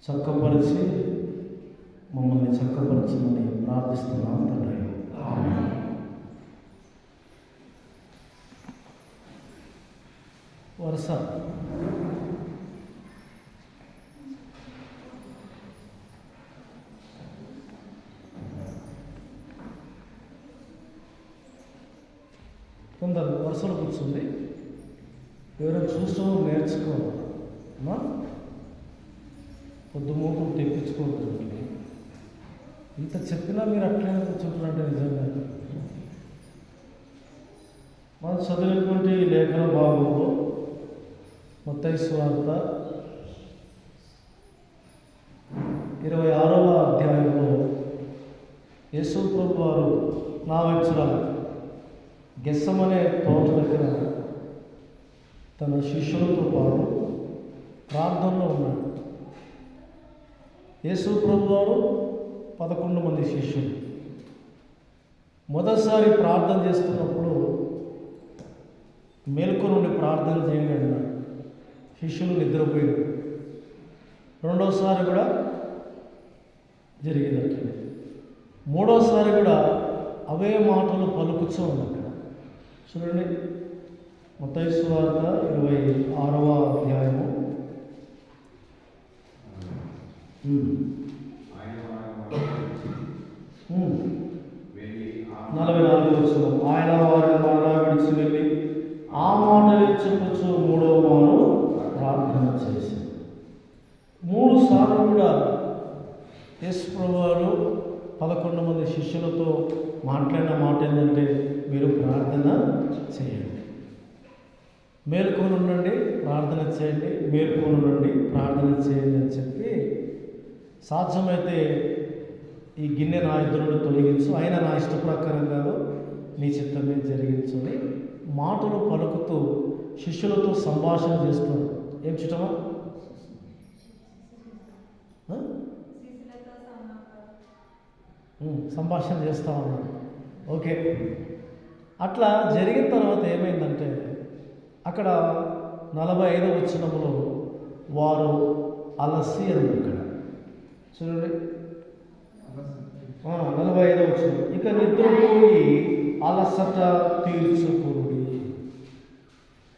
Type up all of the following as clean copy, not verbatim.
చక్కపరిచి మమ్మల్ని చక్కపరచమని ప్రార్థిస్తున్నాం తండ్రి. ఆమేన్. వరుస కొందరు వరుసలో కూర్చుంది. ఎవరైనా చూస్తూ నేర్చుకోవాలమ్మా, పొద్దుమూకులు తెప్పించుకోవద్దు. ఇంత చెప్పినా మీరు అట్లనే కూర్చుంటారంటే నిజంగా మనం చదివినటువంటి లేఖన భాగంలో మత్తయి సువార్త 26వ అధ్యాయంలో యేసు ప్రభు వారు నా వచ్చురా గెస్సమనే తోట దగ్గర తన శిష్యులతో పాటు ప్రార్థనలో ఉన్నాడు. యేసు ప్రభు వారు 11 మంది శిష్యులు. మొదటిసారి ప్రార్థన చేస్తున్నప్పుడు మేల్కొని నుండి ప్రార్థన చేయండి అన్నాడు. శిష్యులు నిద్రపోయారు. రెండోసారి కూడా జరిగినట్టు. మూడోసారి కూడా అవే మాటలు పలుకుతూ ఉన్నాడు. చూడండి, మత్తయి సువార్త 26వ అధ్యాయము 44వ వచనం. ఆయన వారిని మరలా విడిచి వెళ్ళి ఆ మాటలు చెప్పుచు 3వ మారు ప్రార్థన చేసి 3 సార్లు కూడా యేసు ప్రభువారు 11 మంది శిష్యులతో మాట్లాడిన మాట ఏంటంటే, మీరు ప్రార్థన చేయండి, మేల్కొని ఉండండి, ప్రార్థన చేయండి, మేల్కొని ఉండండి, ప్రార్థన చేయండి అని చెప్పి, సాధ్యమైతే ఈ గిన్నె నా ఎదురు నుండి తొలగించు, అయినా నా ఇష్ట ప్రకారం కాదు, నీ చిత్తమే జరిగించుని మాటలు పలుకుతూ శిష్యులతో సంభాషణ చేస్తున్నారు. ఏం చిట్టమా? సంభాషణ చేస్తూ ఉన్నాడు. ఓకే, అట్లా జరిగిన తర్వాత ఏమైందంటే, అక్కడ 45వ వచనంలో వారు అలసి అని అక్కడ చూడండి, 45వ వచనం. ఇక నిద్రపోయి అలసట తీర్చుకుని.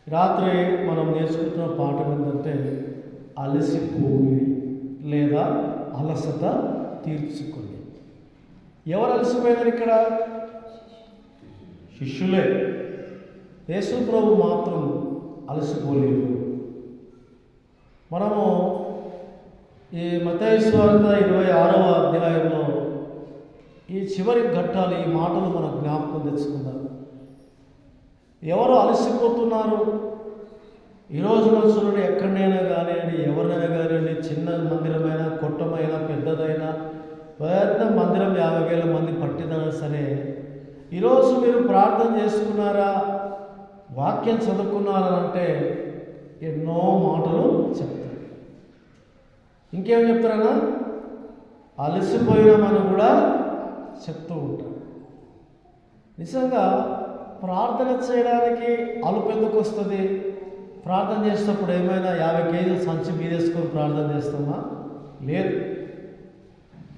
రాత్రి మనం నేర్చుకుంటున్న పాఠం ఏంటంటే అలసిపోయి లేదా అలసట తీర్చుకుని. ఎవరు అలసిపోయినారు ఇక్కడ? శిష్యులే. యేసు ప్రభు మాత్రం అలసిపోలేదు. మనము ఈ మత్తయి సువార్త 26వ అధ్యాయంలో ఈ చివరి ఘట్టాలు, ఈ మాటలు మనం జ్ఞాపకం తెచ్చుకుందాం. ఎవరు అలసిపోతున్నారు? ఈరోజు చూడండి, ఎక్కడైనా కానివ్వండి, ఎవరినైనా కానివ్వండి, చిన్న మందిరమైనా, కొట్టమైనా, పెద్దదైనా, పెద్ద మందిరం 50,000 మంది పట్టినా సరే, ఈరోజు మీరు ప్రార్థన చేసుకున్నారా, వాక్యం చదువుకున్నారంటే ఎన్నో మాటలు చెప్తారు. ఇంకేం చెప్తారన్నా? అలసిపోయినామని కూడా చెప్తూ ఉంటారు. నిజంగా ప్రార్థన చేయడానికి అలుపు ఎందుకు వస్తుంది? ప్రార్థన చేసేటప్పుడు ఏమైనా 50 కేజీలు సంచి మీదేసుకొని ప్రార్థన చేస్తామా? లేదు.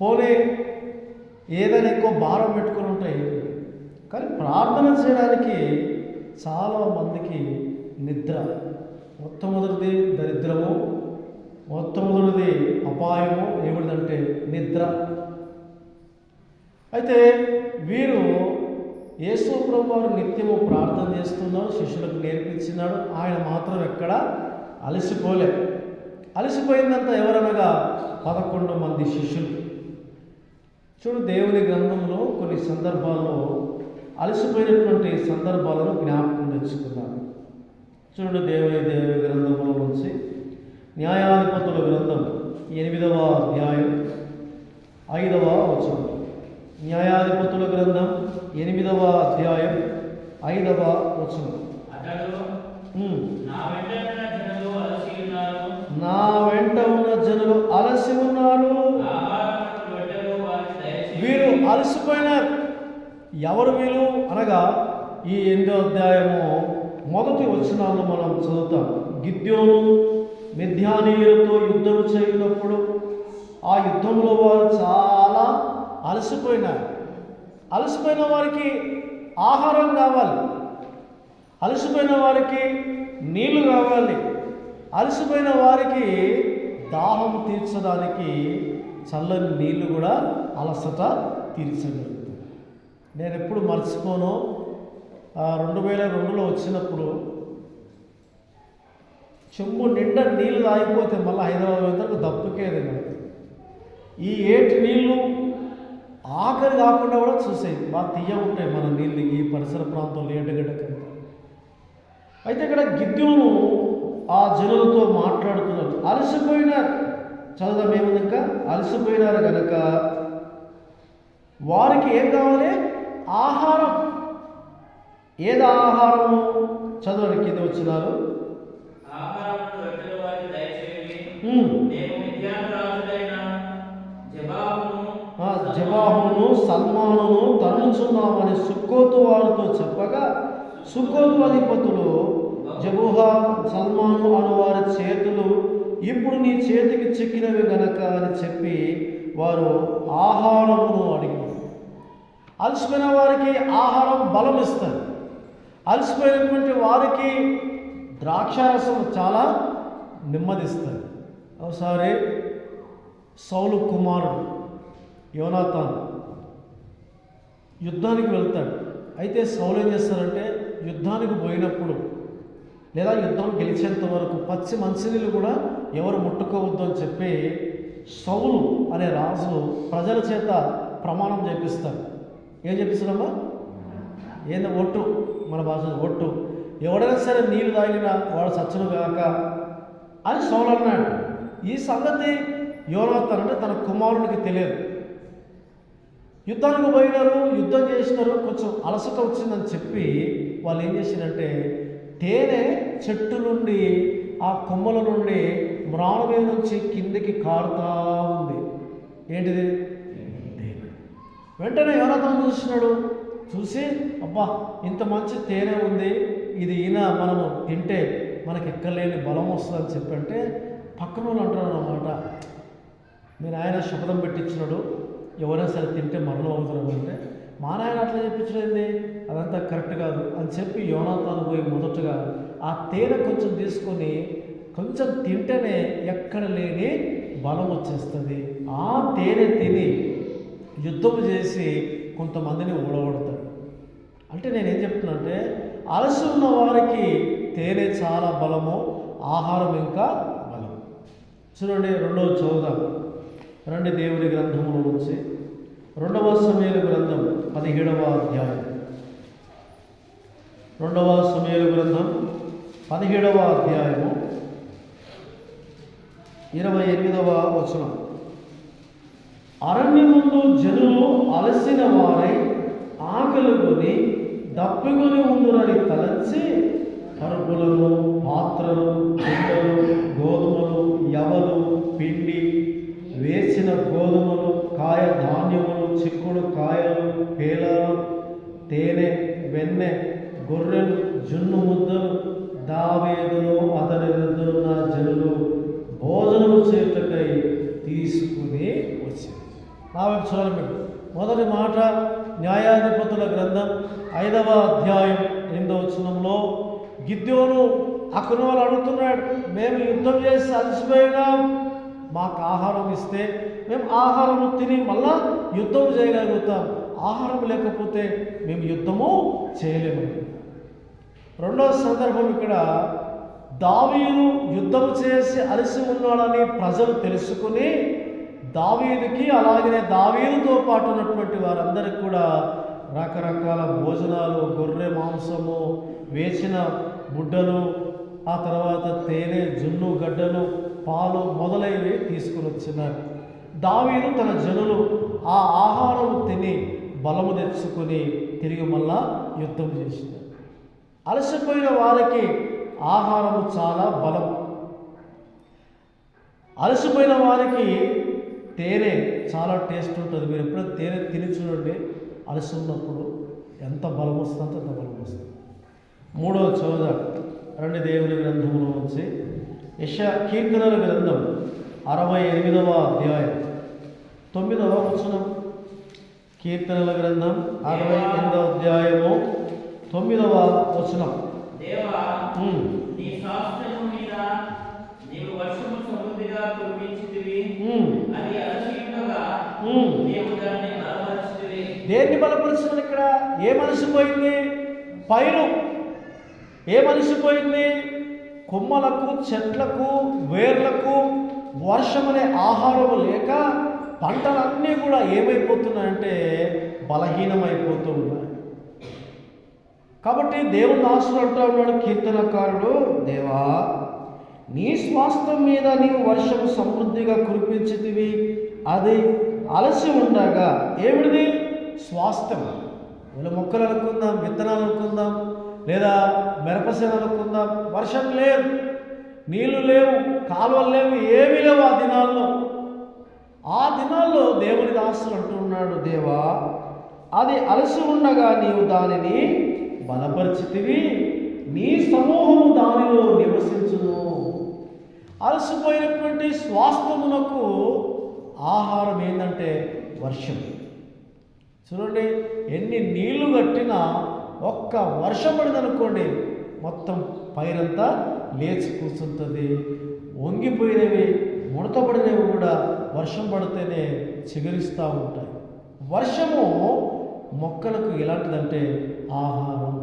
పోనీ ఏదైనా ఎక్కువ భారం పెట్టుకొని ఉంటాయి. కానీ ప్రార్థన చేయడానికి చాలా మందికి నిద్ర మొట్టమొదటిది, దరిద్రము మొట్టమొదటిది, అపాయము ఏమిటంటే నిద్ర. అయితే వీరు యేసు ప్రభు వారు నిత్యము ప్రార్థన చేస్తున్నారు, శిష్యులకు నేర్పించినాడు. ఆయన మాత్రం ఎక్కడ అలసిపోలే. అలసిపోయిందంతా ఎవరనగా 11 మంది శిష్యులు. చూడు, దేవుని గ్రంథంలో కొన్ని సందర్భాల్లో అలసిపోయినటువంటి సందర్భాలను జ్ఞాపకం తెచ్చుకున్నాను. చూడు, దేవుని గ్రంథంలో నుంచి న్యాయాధిపతుల గ్రంథం 8వ అధ్యాయం 5వ వచనం. న్యాయాధిపతుల గ్రంథం 8వ అధ్యాయం 5వ వచనం. నా వెంట ఉన్న జనులు అలసి ఉన్నారు. వీరు అలసిపోయినారు. ఎవరు వీళ్ళు అనగా, ఈ 8వ అధ్యాయము మొదటి వచనాల్లో మనం చదువుతాం. గిద్యోను మిద్యానీయులతో యుద్ధం చేయనప్పుడు ఆ యుద్ధంలో వారు చాలా అలసిపోయినారు. అలసిపోయిన వారికి ఆహారం కావాలి, అలసిపోయిన వారికి నీళ్లు కావాలి, అలసిపోయిన వారికి దాహం తీర్చడానికి చల్లని నీళ్లు కూడా అలసట తీర్చగలుగుతాయి. నేను ఎప్పుడు మర్చిపోను, 2002లో వచ్చినప్పుడు చెంబు నిండా నీళ్ళు తాగిపోతే మళ్ళీ హైదరాబాద్ వెళ్తాకు దప్పుకేది కాదు. ఈ 8 నీళ్ళు ఆఖరి కాకుండా కూడా చూసేది, బాగా తీయ ఉంటాయి మన నీళ్ళు ఈ పరిసర ప్రాంతంలో ఏటగడ్డకంతా. అయితే ఇక్కడ గిద్యోను ఆ జనులతో మాట్లాడుతున్నారు. అలసిపోయినారు, చదువుదాం ఏముంది, ఇంకా అలసిపోయినారు కనుక వారికి ఏం కావాలి? ఆహారం. ఏది ఆహారము? చదవండి, కింద వచ్చినారు. జబాహును సల్మానును తరుముచున్నామని సుక్కోతు వారితో చెప్పగా, సుక్కోతు అధిపతులు జబూహా సల్మాను అను వారి చేతులు ఇప్పుడు నీ చేతికి చిక్కినవి గనక అని చెప్పి వారు ఆహారమును అడిగారు. అలసిపోయిన వారికి ఆహారం బలం ఇస్తుంది. అలసిపోయినటువంటి వారికి ద్రాక్షారసం చాలా నెమ్మదిస్తుంది. ఒకసారి సౌలు కుమారుడు యోనాతాన్ యుద్ధానికి వెళ్తాడు. అయితే సౌలు ఏం చేస్తారంటే, యుద్ధానికి పోయినప్పుడు లేదా యుద్ధం గెలిచేంత వరకు పచ్చి మంచినీళ్ళు కూడా ఎవరు ముట్టుకోవద్దు అని చెప్పి సౌలు అనే రాజు ప్రజల చేత ప్రమాణం చేపిస్తాడు. ఏం చెప్పిస్తాడమ్మా? ఏందో ఒట్టు, మన భాషలో ఒట్టు, ఎవడైనా సరే నీళ్ళు తాగినా వాడు చచ్చును కాక అని సౌలు అన్నాడు. ఈ సంగతి యోనాతాన్ అంటే తన కుమారునికి తెలియదు. యుద్ధానికి పోయినారు, యుద్ధం చేసినారు, కొంచెం అలసట వచ్చిందని చెప్పి వాళ్ళు ఏం చేసినారంటే, తేనె చెట్టు నుండి ఆ కొమ్మల నుండి మ్రాణ మీద నుంచి కిందికి కారుతా ఉంది. ఏంటిది? వెంటనే యోనాతాన్ చూస్తున్నాడు. చూసి, అబ్బా ఇంత మంచి తేనె ఉంది, ఇది మనము తింటే మనకి ఎక్కలేని బలం వస్తుందని చెప్పంటే పక్కన వాళ్ళు అంటున్నారు అన్నమాట, మీ నాయన శపథం పెట్టించినాడు ఎవరైనా సరే తింటే మరణం అవుతారు అంటే, మా నాయన అట్లా చెప్పించలేండి, అదంతా కరెక్ట్ కాదు అని చెప్పి యోనాతాను పోయి మొదటగా ఆ తేనె కొంచెం తీసుకొని కొంచెం తింటేనే ఎక్కడ లేని బలం వచ్చేస్తుంది. ఆ తేనె తిని యుద్ధం చేసి కొంతమందిని ఓడగొడతాడు. అంటే నేనేం చెప్తున్నా అంటే, అలసి ఉన్న వారికి తేనె చాలా బలము, ఆహారం ఇంకా బలం. చూడండి, 2వ చదువుదాం రండి. దేవుని గ్రంథంలో నుంచి 2వ సమూయేలు గ్రంథం 17వ అధ్యాయం. 2వ సమూయేలు గ్రంథం 17వ అధ్యాయము 28వ వచనం. అరణ్యముందు జనులు అలసిన వారై ఆకలిగొని దప్పికొని ఉండునని తలంచి పరుపులను, పాత్రలు, గిన్నెలు, గోధుమలు, యవలు, పిండి, వేసిన గోధుమలు, కాయ ధాన్యములు, చిక్కుడు కాయలు, పేలాలు, తేనె, వెన్నె, గొర్రెలు, జున్ను ముద్దలు దావీదును అతని ఎదురున్న జనులు భోజనము చేయుటకై తీసుకుని వచ్చింది. నా వైపు చూడాలి మీరు. మొదటి మాట న్యాయాధిపతుల గ్రంథం 5వ అధ్యాయం 8వ వచనంలో గిద్యోను అక్కడ వాళ్ళు అడుగుతున్నాడు, మేము యుద్ధం చేసి అలసిపోయినాం, మాకు ఆహారం ఇస్తే మేము ఆహారం తిని మళ్ళా యుద్ధం చేయగలుగుతాం, ఆహారం లేకపోతే మేము యుద్ధము చేయలేము. రెండవ సందర్భం, ఇక్కడ దావీదు యుద్ధం చేసి అలసి ఉన్నాడని ప్రజలు తెలుసుకుని దావీదుకి అలాగనే దావీదుతో పాటు ఉన్నటువంటి వారందరికీ కూడా రకరకాల భోజనాలు, గొర్రె మాంసము, వేసిన బుడ్డలు, ఆ తర్వాత తేనె, జున్ను గడ్డలు, పాలు మొదలైనవి తీసుకుని వచ్చినారు. దావీదు తన జనులు ఆ ఆహారం తిని బలము తెచ్చుకొని తిరిగి మళ్ళా యుద్ధం చేసినారు. అలసిపోయిన వారికి ఆహారము చాలా బలం. అలసిపోయిన వారికి తేనె చాలా టేస్ట్ ఉంటుంది. మీరు ఎప్పుడైనా తేనె తిని చూడండి, అలసి ఉన్నప్పుడు ఎంత బలం వస్తుందో అంత బలం వస్తుంది. 3వ చదువుదాం రండి. దేవుని గ్రంథంలో నుంచి కీర్తనల గ్రంథం 68వ అధ్యాయం 9వ వచనం, కీర్తనల గ్రంథం 68వ అధ్యాయము 9వ వచనం. దేవా, నీ శాస్త్రము మీద నీవు వర్షము సమృద్ధిగా కురిపించితివి, అది అలసి ఉండగా నీవు దాన్ని బలపరచితివి. దేన్ని బలపరచుకుని? ఇక్కడ ఏ మనసిపోయింది? పైరు ఏ మనసిపోయింది? కొమ్మలకు, చెట్లకు, వేర్లకు వర్షం అనే ఆహారం లేక పంటలన్నీ కూడా ఏమైపోతున్నాయంటే బలహీనమైపోతూ ఉన్నాయి. కాబట్టి దేవుని దాసుడు అంటూ ఉన్నాడు కీర్తనకారుడు, దేవా, నీ స్వాస్థ్యం మీద నీవు వర్షము సమృద్ధిగా కురిపించితివి, అది అలసి ఉండగా. ఏమిటిది? స్వాస్థ్యం. వీళ్ళ మొక్కలు అనుకుందాం, విత్తనాలు అనుకుందాం, లేదా మిరపసేన అనుకుందాం. వర్షం లేదు, నీళ్లు లేవు, కాలువలు లేవు, ఏమీ లేవు ఆ దినాల్లో. ఆ దినాల్లో దేవుని దాసుడు అంటూ ఉన్నాడు, దేవా, అది అలసి ఉండగా నీవు దానిని బలపరిచితివి, నీ సమూహము దానిలో నివసించును. అలసిపోయినటువంటి స్వాస్థ్యమునకు ఆహారం ఏంటంటే వర్షం. చూడండి, ఎన్ని నీళ్లు కట్టినా ఒక్క వర్షం పడిందనుకోండి, మొత్తం పైరంతా లేచి కూర్చుంటుంది. వంగిపోయినవి, ముడతపడినవి కూడా వర్షం పడితేనే చిగురిస్తూ ఉంటాయి. వర్షము మొక్కలకు ఎలాంటిదంటే ఆహారం.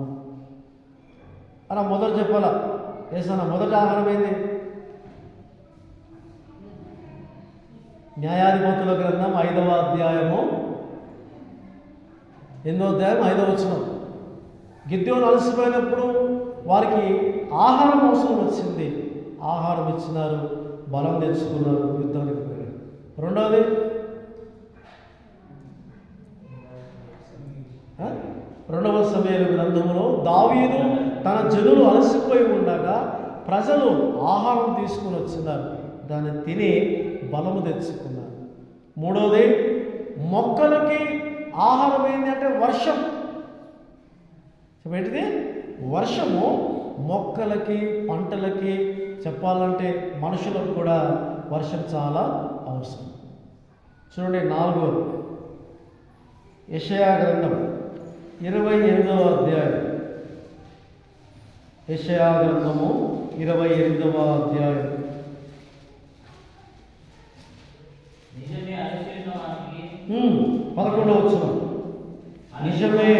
అలా మొదలు చెప్పాలా? ఏసన్నా మొదటి ఆహారం ఏంది? న్యాయాధిపతుల గ్రంథం 5వ అధ్యాయము 8వ అధ్యాయం 5వ వచనం. గిద్యోను అలసిపోయినప్పుడు వారికి ఆహారం అవసరం వచ్చింది. ఆహారం ఇచ్చినారు, బలం తెచ్చుకున్నారు, యుద్ధానికి పోయారు. రెండవది, రెండవ సమయాల గ్రంథంలో దావీదు తన జనులు అలసిపోయి ఉండగా ప్రజలు ఆహారం తీసుకుని వచ్చినారు, దాన్ని తిని బలము తెచ్చుకున్నారు. మూడవది, మొక్కలకి ఆహారం ఏంటి అంటే వర్షం. ఏంటిది? వర్షము మొక్కలకి, పంటలకి, చెప్పాలంటే మనుషులకు కూడా వర్షం చాలా అవసరం. చూడండి, 4వ యెషయా గ్రంథం 28వ అధ్యాయం. యెషయా గ్రంథము 28వ అధ్యాయం. నిజమే, అలసిన వానికి 11వ వచనం. నిజమే,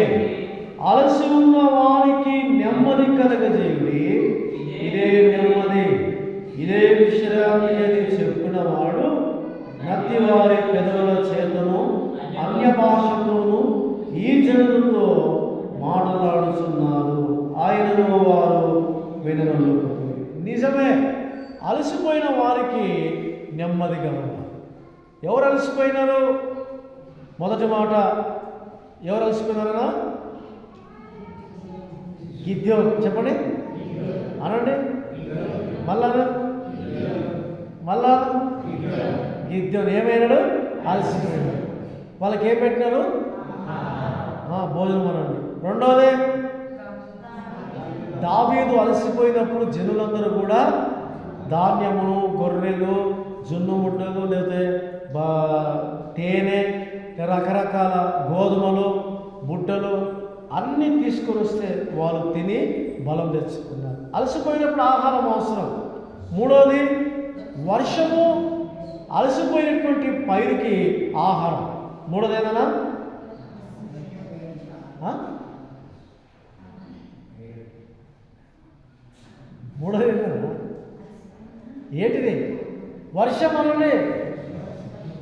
అలసి ఉన్న వారికి నెమ్మది కలగజేయుడి, ఇదే నెమ్మది, ఇదే విశ్రాంతి అని చెప్పిన వాడు నత్తి వారి పెదవుల చేతను అన్య భాషతోనూ ఈ జనులతో మాట్లాడుతున్నారు, ఆయనను వారు వినలేకపోయారు. నిజమే, అలసిపోయిన వారికి నెమ్మది కలగాలి. ఎవరు అలసిపోయినారు? మొదటి మాట, ఎవరు అలసిపోయినారనా? గిద్యోను. చెప్పండి, అనండి, మళ్ళా గిద్యోను ఏమైనాడు? అలసిపోయినాడు. వాళ్ళకి ఏం పెట్టినారు? భోజనం అనండి. రెండవది, దావీదు అలసిపోయినప్పుడు జనులందరూ కూడా ధాన్యమును, గొర్రెలు, జున్ను ముట్టలు, లేకపోతే తేనె, రకరకాల గోధుమలు, బుట్టలు అన్నీ తీసుకొని వస్తే వాళ్ళు తిని బలం తెచ్చుకున్నారు. అలసిపోయినప్పుడు ఆహారం అవసరం. మూడవది, వర్షము అలసిపోయినటువంటి పైరుకి ఆహారం. మూడోదేనా? మూడోదేనా? ఏంటిది? వర్షం అనండి.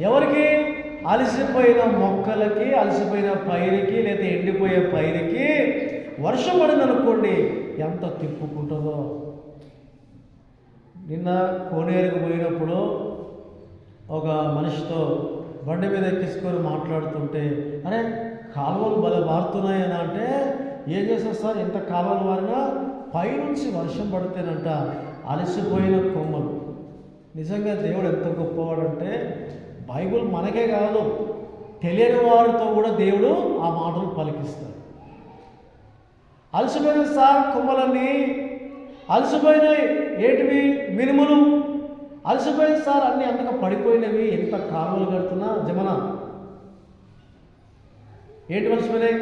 ఎవరికి? అలసిపోయిన మొక్కలకి, అలసిపోయిన పైరుకి, లేదా ఎండిపోయే పైరుకి వర్షం పడిందనుకోండి, ఎంత తిప్పుకుంటుందో. నిన్న కోనేరుకు పోయినప్పుడు ఒక మనిషితో బండి మీద ఎక్కించుకొని మాట్లాడుతుంటే, అరే కాలువలు భలే మారుతున్నాయని అంటే, ఏం చేస్తారు సార్, ఎంత కాలువలు మారినా పైనుంచి వర్షం పడితేనంట అలసిపోయిన కొమ్మలు. నిజంగా దేవుడు ఎంత గొప్పవాడంటే, బైబిల్ మనకే కాదు, తెలియని వారితో కూడా దేవుడు ఆ మాటలు పలికిస్తాడు. అలసిపోయిన సార్ కొమ్మలన్నీ అలసిపోయినాయి. ఏంటివి? మినుములు. అలసిపోయింది సార్, అన్నీ అంతగా పడిపోయినవి, ఎంత కాలువలు కడుతున్నా జమన ఏంటి మర్చిపోయినాయి?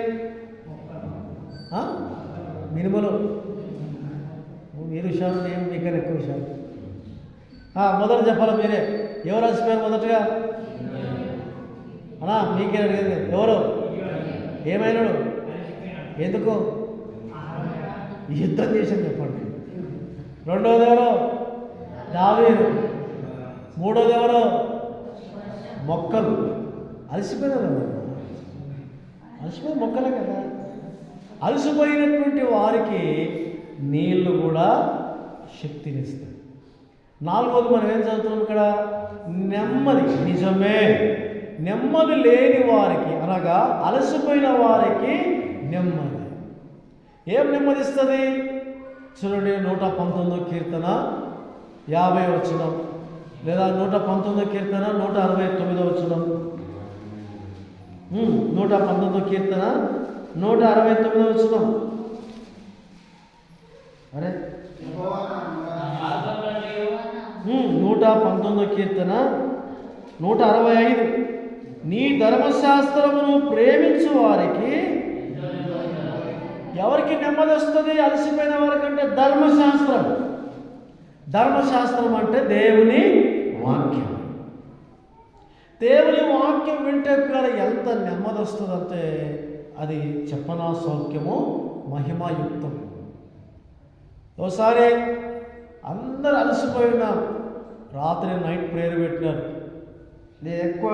మినిమలు. మీరు విషయాలు, నేను మీకన్నా ఎక్కువ విషయాలు. మొదట చెప్పాలి మీరే. ఎవరు అలసిపోయారు మొదటగా? అన్నా మీకే అడిగింది. ఎవరు? ఏమైనాడు? ఎందుకు? యుద్ధం చేసింది చెప్పండి. రెండోది ఎవరు? దావీదు. మూడోది ఎవరు? మొక్కలు. అలసిపోయినారు కదా, అలసిపోయి మొక్కలే కదా. అలసిపోయినటువంటి వారికి నీళ్లు కూడా శక్తినిస్తాయి. నాలుగోది మనం ఏం చదువుతున్నాం ఇక్కడ? నెమ్మది. నిజమే, నెమ్మది లేని వారికి అనగా అలసిపోయిన వారికి నెమ్మది. ఏం నెమ్మదిస్తుంది? చూడండి, 119 కీర్తన 50 వచనం, లేదా 119 కీర్తన 169 వచనం. 119 కీర్తన 169 వచనం. అరే 119 కీర్తన 165. నీ ధర్మశాస్త్రమును ప్రేమించు వారికి ఎవరికి నెమ్మది వస్తుంది? అలసిపోయిన వారికంటే ధర్మశాస్త్రం. ధర్మశాస్త్రం అంటే దేవుని వాక్యం. దేవుని వాక్యం వింటే పిల్లలు ఎంత నెమ్మది వస్తుందంటే అది చెప్పనా సౌఖ్యము, మహిమాయుక్తం. ఒకసారి అందరు అలసిపోయిన రాత్రి నైట్ ప్రేయర్ పెట్టినారు. నేను ఎక్కువ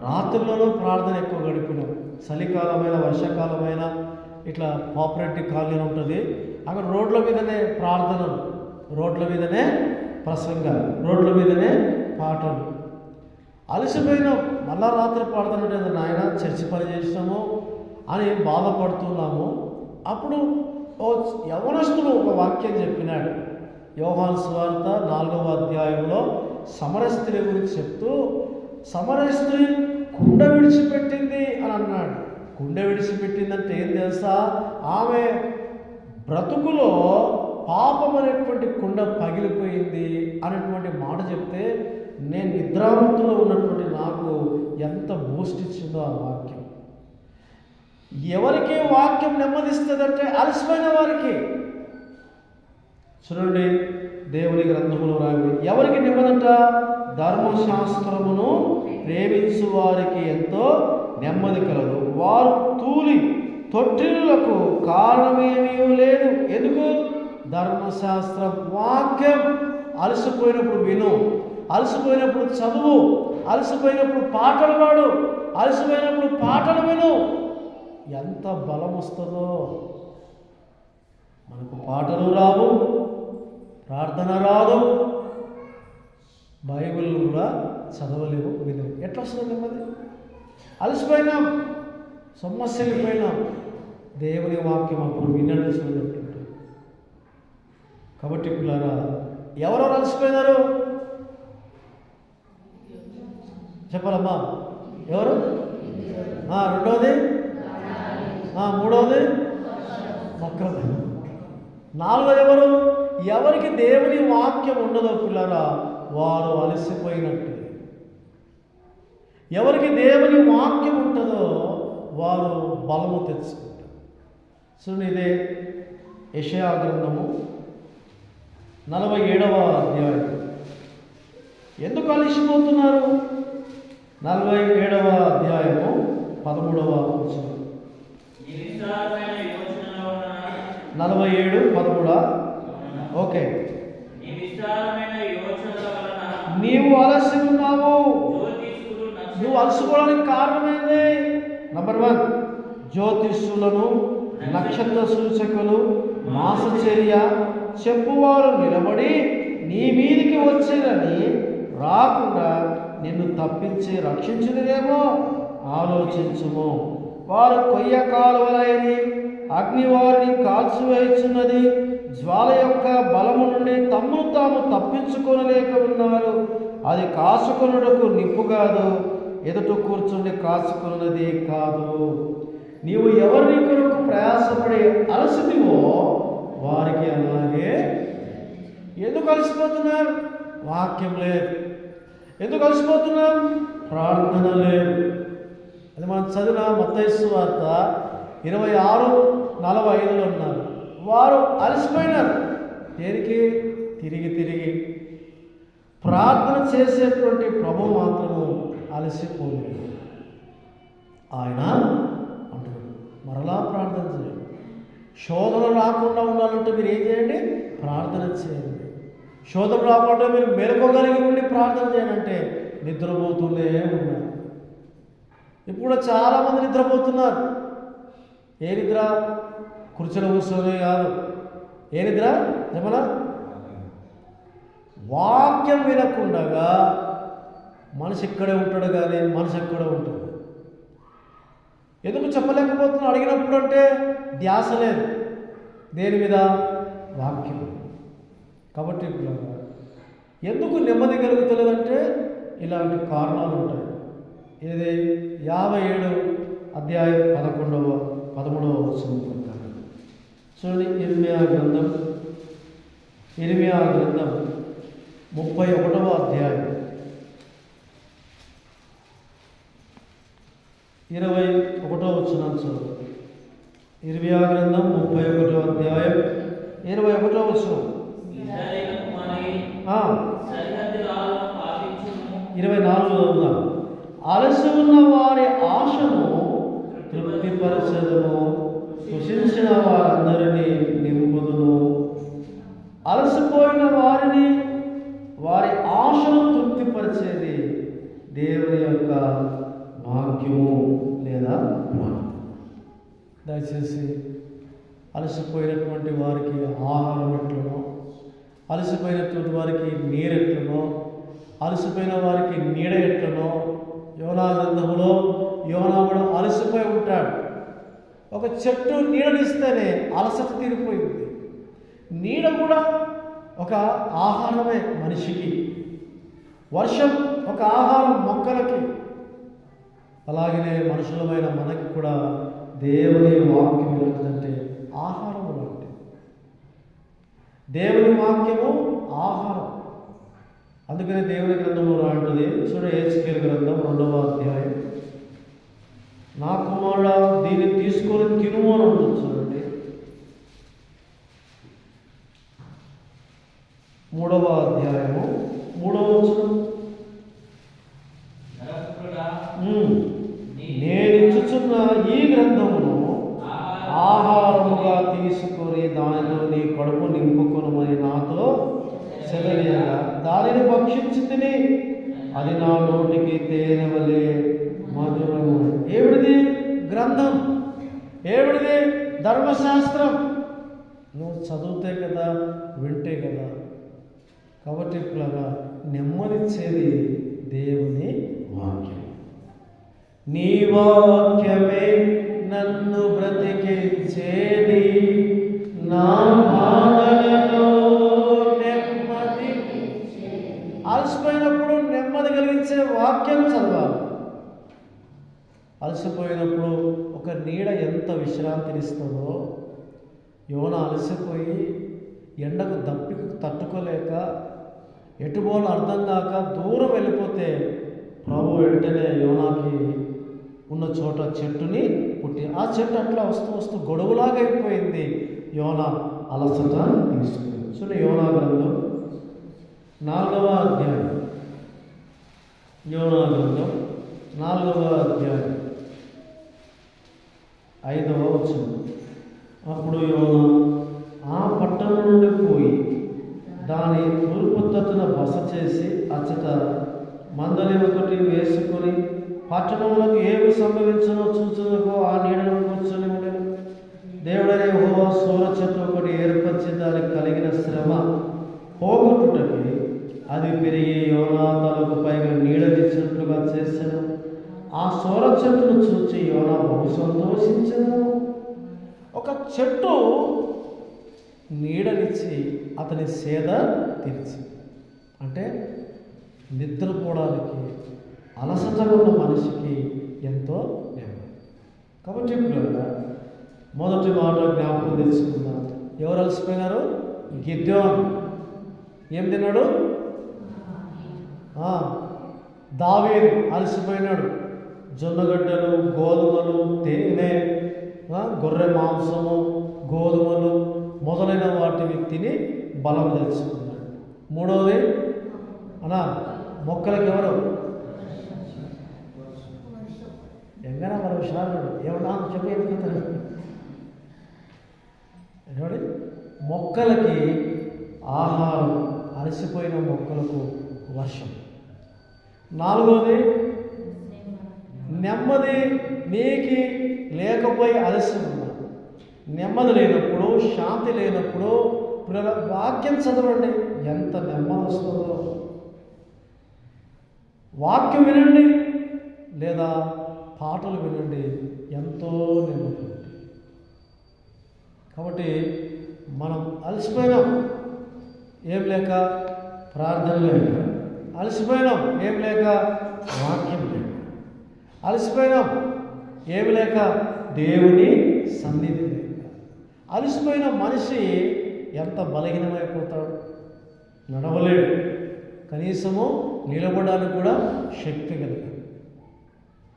రాత్రులలో ప్రార్థన ఎక్కువ గడిపినాం. చలికాలమైన, వర్షాకాలమైన, ఇట్లా కోఆపరేటివ్ కాలనీ ఉంటుంది అక్కడ. రోడ్ల మీదనే ప్రార్థనలు, రోడ్ల మీదనే ప్రసంగాలు, రోడ్ల మీదనే పాటలు. అలసిపోయినాం. మళ్ళా రాత్రి పాడుతున్నట్టు నాయన చర్చి పని చేసినాము అని బాధపడుతున్నాము. అప్పుడు ఓ యవనస్తుడు ఒక వాక్యం చెప్పినాడు. యోహాను సువార్త 4వ అధ్యాయంలో సమరయ స్త్రీ గురించి చెప్తూ, సమరయ స్త్రీ కుండ విడిచిపెట్టింది అని అన్నాడు. కుండ విడిచిపెట్టిందంటే ఏం తెలుసా? ఆమె బ్రతుకులో పాపం అనేటువంటి కుండ పగిలిపోయింది అనేటువంటి మాట చెప్తే, నేను నిద్రామత్తులో ఉన్నటువంటి నాకు ఎంత బూస్ట్ ఇచ్చిందో ఆ వాక్యం. ఎవరికి వాక్యం నెమ్మదిస్తుందంటే అలసిపోయిన వారికి. చూడండి, దేవుని గ్రంథములో రాయబడి ఎవరికి నెమ్మదంట? ధర్మశాస్త్రమును ప్రేమించు వారికి ఎంతో నెమ్మది కలదు. వారు తూలి తొట్టిలకు కారణమేమీ లేదు. ఎందుకు? ధర్మశాస్త్రం వాక్యం. అలసిపోయినప్పుడు విను, అలసిపోయినప్పుడు చదువు, అలసిపోయినప్పుడు పాటలు పాడు, అలసిపోయినప్పుడు పాటలు విను. ఎంత బలం వస్తుందో. మనకు పాటలు రావు, ప్రార్థన రాదు, బైబిల్ కూడా చదవలేము, వినలేము. ఎట్లా వస్తుంది నెమ్మది? అలసిపోయినాం, సమస్యలిపోయినాం. దేవుని వాక్యం అప్పుడు వినండి చూడండి. కాబట్టి పిల్లరా, ఎవరెవరు అలసిపోయినారు చెప్పాలమ్మా? ఎవరు? రెండవది, మూడవది మొక్కలు, నాలుగోది ఎవరు? ఎవరికి దేవుని వాక్యం ఉండదో పిల్లరా వారు అలసిపోయినట్టు. ఎవరికి దేవుని వాక్యం ఉంటుందో వారు బలము తెచ్చుకుంటారు. చూడండి, ఇదే యెషయా గ్రంథము 47వ అధ్యాయం. ఎందుకు అలసిపోతున్నారు? 47వ అధ్యాయము 13వ వచనం. 47:13. ఓకే. నీవు అలసి ఉన్నావు. నువ్వు అలసిపోవడానికి కారణమైంది. నంబర్ 1, జ్యోతిష్యులను, నక్షత్ర సూచకులు, మాసచర్య చెప్పువారు నిలబడి నీ మీదికి వచ్చేదని రాకుండా నిన్ను తప్పించి రక్షించుదేమో ఆలోచించుము. వారు కొయ్య కాలువలైన అగ్ని వారిని కాల్చివేయుచున్నది. జ్వాల యొక్క బలము నుండి తమ్మును తాము తప్పించుకొనలేక ఉన్నారు. అది కాచుకొనుటకు నిప్పు కాదు, ఎదుట కూర్చుండి కాచుకున్నది కాదు. నీవు ఎవరిని కొరకు ప్రయాసపడి అలసితివో వారికి అలాగే. ఎందుకు అలసిపోతున్నారు? వాక్యం లేదు. ఎందుకు అలసిపోతున్నాం? ప్రార్థన లేదు. అది మనం చదివిన మత్తయి సువార్త 26:45 ఉన్నారు. వారు అలసిపోయినారు. దేనికి? తిరిగి ప్రార్థన చేసేటువంటి ప్రభు మాత్రము అలసిపోలేదు. ఆయన అంటున్నాడు, మరలా ప్రార్థన చేయండి. శోధన రాకుండా ఉండాలంటే మీరు ఏం చేయండి? ప్రార్థన చేయండి. శోధన రాకుండా మీరు మెలకోగలిగి ఉండి ప్రార్థన చేయాలంటే నిద్రపోతూనే ఉన్నారు. ఇప్పుడు చాలామంది నిద్రపోతున్నారు. ఏ నిద్ర? కుర్చీలో కూర్చొని కాదు. ఏ నిద్ర చెప్పనా? వాక్యం వినకుండగా మనిషి ఇక్కడే ఉంటాడు, కానీ మనిషి ఎక్కడే ఉంటాడు. ఎందుకు చెప్పలేకపోతున్నా అడిగినప్పుడు అంటే ధ్యాస లేదు. దేని మీద? వాక్యం. కాబట్టి ఎందుకు నెమ్మది కలుగుతలేదంటే ఇలాంటి కారణాలు ఉంటాయి. ఇది 57 అధ్యాయం 13వ వచనం ప్రకారం చూడండి. ఇర్మియా గ్రంథం 31వ అధ్యాయం 21వ వచనం చూడండి. ఇర్మియా గ్రంథం 31వ అధ్యాయం 21వ వచనం. 24 చదువుదాం. అలసి ఉన్న వారి ఆశను తృప్తిపరచదును, కృషించిన వారందరినీ నింపుదును. అలసిపోయిన వారిని, వారి ఆశను తృప్తిపరిచేది దేవుని యొక్క వాక్యము లేదా ప్రార్థన. దయచేసి అలసిపోయినటువంటి వారికి ఆహారం ఎట్లనో, అలసిపోయినటువంటి వారికి నీరు ఎట్లనో, అలసిపోయిన వారికి నీడ ఎట్లనో, యోనా గ్రంథంలో యోనా కూడా అలసిపోయి ఉంటాడు. ఒక చెట్టు నీడనిస్తేనే అలసట తీరిపోయింది. నీడ కూడా ఒక ఆహారమే మనిషికి. వర్షం ఒక ఆహారం మొక్కలకి. అలాగనే మనుషులమైన మనకి కూడా దేవుని వాక్యం ఏంటంటే ఆహారం లాంటి. దేవుని వాక్యము ఆహారం. అందుకనే దేవుని గ్రంథంలో రాంటిది చూడ హెచ్కేల్ గ్రంథం 2వ అధ్యాయం. నా కుమారుడా దీన్ని తీసుకొని తిను అని ఉంటుంది. చూడండి 3వ అధ్యాయము 3వ వచనం. నేనిచ్చుచున్న ఈ గ్రంథమును ఆహారముగా తీసుకొని దానితో నీ కడుపు నింపుకొనుమని నాతో సెలవీయగా దానిని భక్షించి తిని అది నా నోటికి తేనె వలె మధురము. ఏమిడిది? గ్రంథం. ఏమిడిది? ధర్మశాస్త్రం. నువ్వు చదివితే కదా, వింటే కదా. కాబట్టి ఇట్లాగా నెమ్మదిచ్చేది దేవుని వాక్యం. నీ వాక్యమే నన్ను బ్రతికించేది, నా బాధలలో నెమ్మది. అలసిపోయినప్పుడు నెమ్మది కలిగించే వాక్యం చదవాలి. అలసిపోయినప్పుడు ఒక నీడ ఎంత విశ్రాంతినిస్తుందో, యోనా అలసిపోయి ఎండకు దప్పికి తట్టుకోలేక ఎటుబోలు అర్థం కాక దూరం వెళ్ళిపోతే ప్రభు వెంటనే యోనాకి ఉన్న చోట చెట్టుని పుట్టి, ఆ చెట్టు అట్లా వస్తూ గొడవలాగా అయిపోయింది. యోనా అలసట తీసుకుంది. చూడండి యోనా గ్రంథం 4వ అధ్యాయం. యోనా గ్రంథం 4వ అధ్యాయం 5వ వచనం. అప్పుడు యోనా ఆ పట్టణం నుండి పోయి దాని తూర్పు తట్టున బస చేసి అచ్చట మందలి ఒకటి వేసుకొని పట్టణములకు ఏమి సంభవించనో చూచుటకు ఆ నీడలో కూర్చొని ఉండేది. దేవుడైన యెహోవా సూర చెట్టు ఒకటి ఏర్పరిచి దానికి కలిగిన శ్రమ పోగొట్టుటకి అది పెరిగి యోనా తలకు పైగా నీడనిచ్చినట్లుగా చేశాను. ఆ సూర చెట్టును చూచి యోనా బహు సంతోషించను. ఒక చెట్టు నీడనిచ్చి అతని సేద తీర్చి, అంటే నిద్రపోవడానికి అలసటగా ఉన్న మనిషికి ఎంతో నెమ్మది. కాబట్టి ఇప్పుడు మొదటి మాట జ్ఞాపకం తెచ్చుకుందాం. ఎవరు అలసిపోయినారు? గిద్యోను. ఏం తిన్నాడు? దావీదు అలసిపోయినాడు. జొన్నగడ్డలు, గోధుమలు, తేనె, గొర్రె మాంసము, గోధుమలు మొదలైన వాటిని తిని బలం తెచ్చుకున్నాడు. మూడవది మొక్కలకి ఎవరు ఎంగనా మన విషయాలు ఏమన్నా చెప్పి ఎందుకంటారు ఏమండి? మొక్కలకి ఆహారం, అలసిపోయిన మొక్కలకు వర్షం. నాలుగవది నెమ్మది నీకి లేకపోయి అలసి ఉన్నాడు. నెమ్మది లేనప్పుడు, శాంతి లేనప్పుడు వాక్యం చదవండి, ఎంత నెమ్మది వస్తుందో. వాక్యం వినండి లేదా పాటలు వినండి, ఎంతో నెమ్మది. కాబట్టి మనం అలసిపోయినాం, ఏం లేక ప్రార్థన లేక, అలసిపోయినాం ఏం లేక వాక్యం లేక, అలసిపోయినాం ఏమి లేక దేవుని సన్నిధి లేక. అలసిపోయిన మనిషి ఎంత బలహీనమైపోతాడు, నడవలేడు, కనీసము నిలబడడానికి కూడా శక్తి కలిగింది.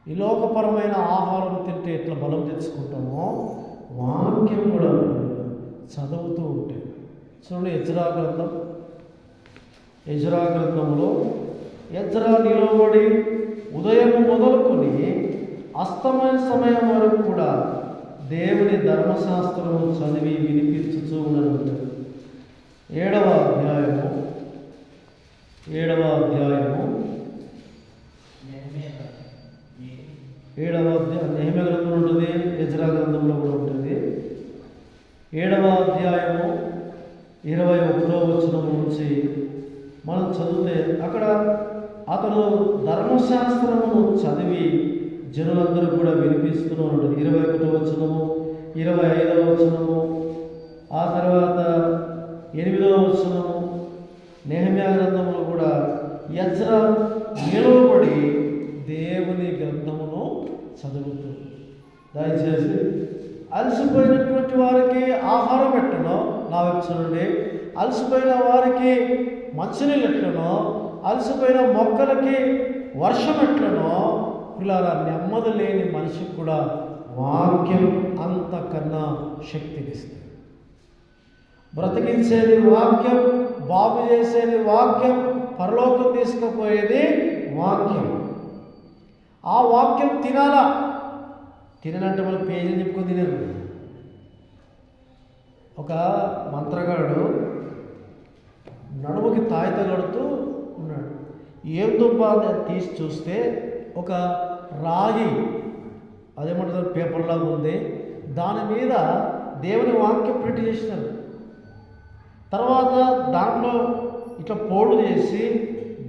ఈ లోకపరమైన ఆహారం తింటే ఎట్లా బలం తెచ్చుకుంటామో వాక్యం కూడా చదువుతూ ఉంటే. చూడండి, ఎజ్రా గ్రంథంలో ఎజ్రా నిలబడి ఉదయం మొదలుకొని అస్తమయ సమయం వరకు కూడా దేవుని ధర్మశాస్త్రము చదివి వినిపించుతూ ఉండను. 7వ అధ్యాయము నెహెమ్యా గ్రంథంలో ఉంటుంది, ఎజ్రా గ్రంథంలో కూడా ఉంటుంది. 7వ అధ్యాయము 21వ వచనం నుంచి మనం చదివితే అక్కడ అతను ధర్మశాస్త్రమును చదివి జనులందరూ కూడా వినిపిస్తూనే ఉంటుంది. 21వ వచనము, 25వ వచనము, ఆ తర్వాత 8వ వచనము. నెహెమ్యా గ్రంథంలో కూడా ఎజ్రా నిలవబడి దేవుని గ్రంథమును చదువుతుంది. దయచేసి అలసిపోయినటువంటి వారికి ఆహారం ఎట్టనో నా వైపు చూడండి, అలసిపోయిన వారికి మంచినీళ్ళు ఎట్లనో, అలసిపోయిన మొక్కలకి వర్షం ఎట్లనో, పిల్లల నెమ్మది లేని మనిషికి కూడా వాక్యం అంతకన్నా శక్తినిస్తుంది. బ్రతికించేది వాక్యం, బాగు చేసేది వాక్యం, పరలోకం తీసుకుపోయేది వాక్యం. ఆ వాక్యం తినాలా, తిననంటే వాళ్ళు పేజీలు చెప్పుకొని తినరు. ఒక మంత్రగాడు నడుముకి తాయిత కడుతూ ఉన్నాడు. ఏం దుబ్బాన్ని తీసి చూస్తే ఒక రాగి, అదేమంటారు పేపర్లాగా ఉంది, దాని మీద దేవుని వాక్యం ప్రింట్ చేసినారు. తర్వాత దాంట్లో ఇట్లా పోడు చేసి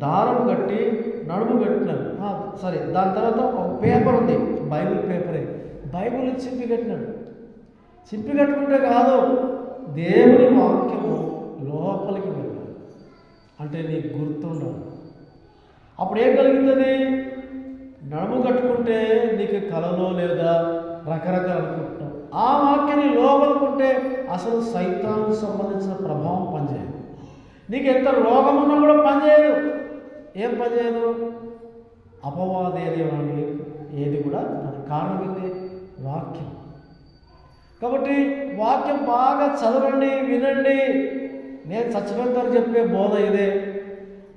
దారం కట్టి నడుము కట్టినారు. సరే, దాని తర్వాత ఒక పేపర్ ఉంది, బైబిల్ పేపరే, బైబిల్ని చింపి కట్టినాడు. చింపి కట్టుకుంటే కాదు, దేవుని వాక్యము లోపలికి వెళ్ళాలి. అంటే నీకు గుర్తుండాలి. అప్పుడు ఏం కలుగుతుంది? నడుము కట్టుకుంటే నీకు కలలో లేదా రకరకాలు అనుకుంటున్నావు. ఆ వాక్యాన్ని లోపలుకుంటే అసలు సైతానికి సంబంధించిన ప్రభావం పనిచేయదు. నీకు ఎంత రోగం ఉన్నా కూడా పనిచేయదు. ఏం పనిచేయదు? అపవాదేదేమని ఏది కూడా కారణం ఏంటి? వాక్యం. కాబట్టి వాక్యం బాగా చదవండి, వినండి. నేను చచ్చిపోయేంతవరకు చెప్పే బోధ ఇదే,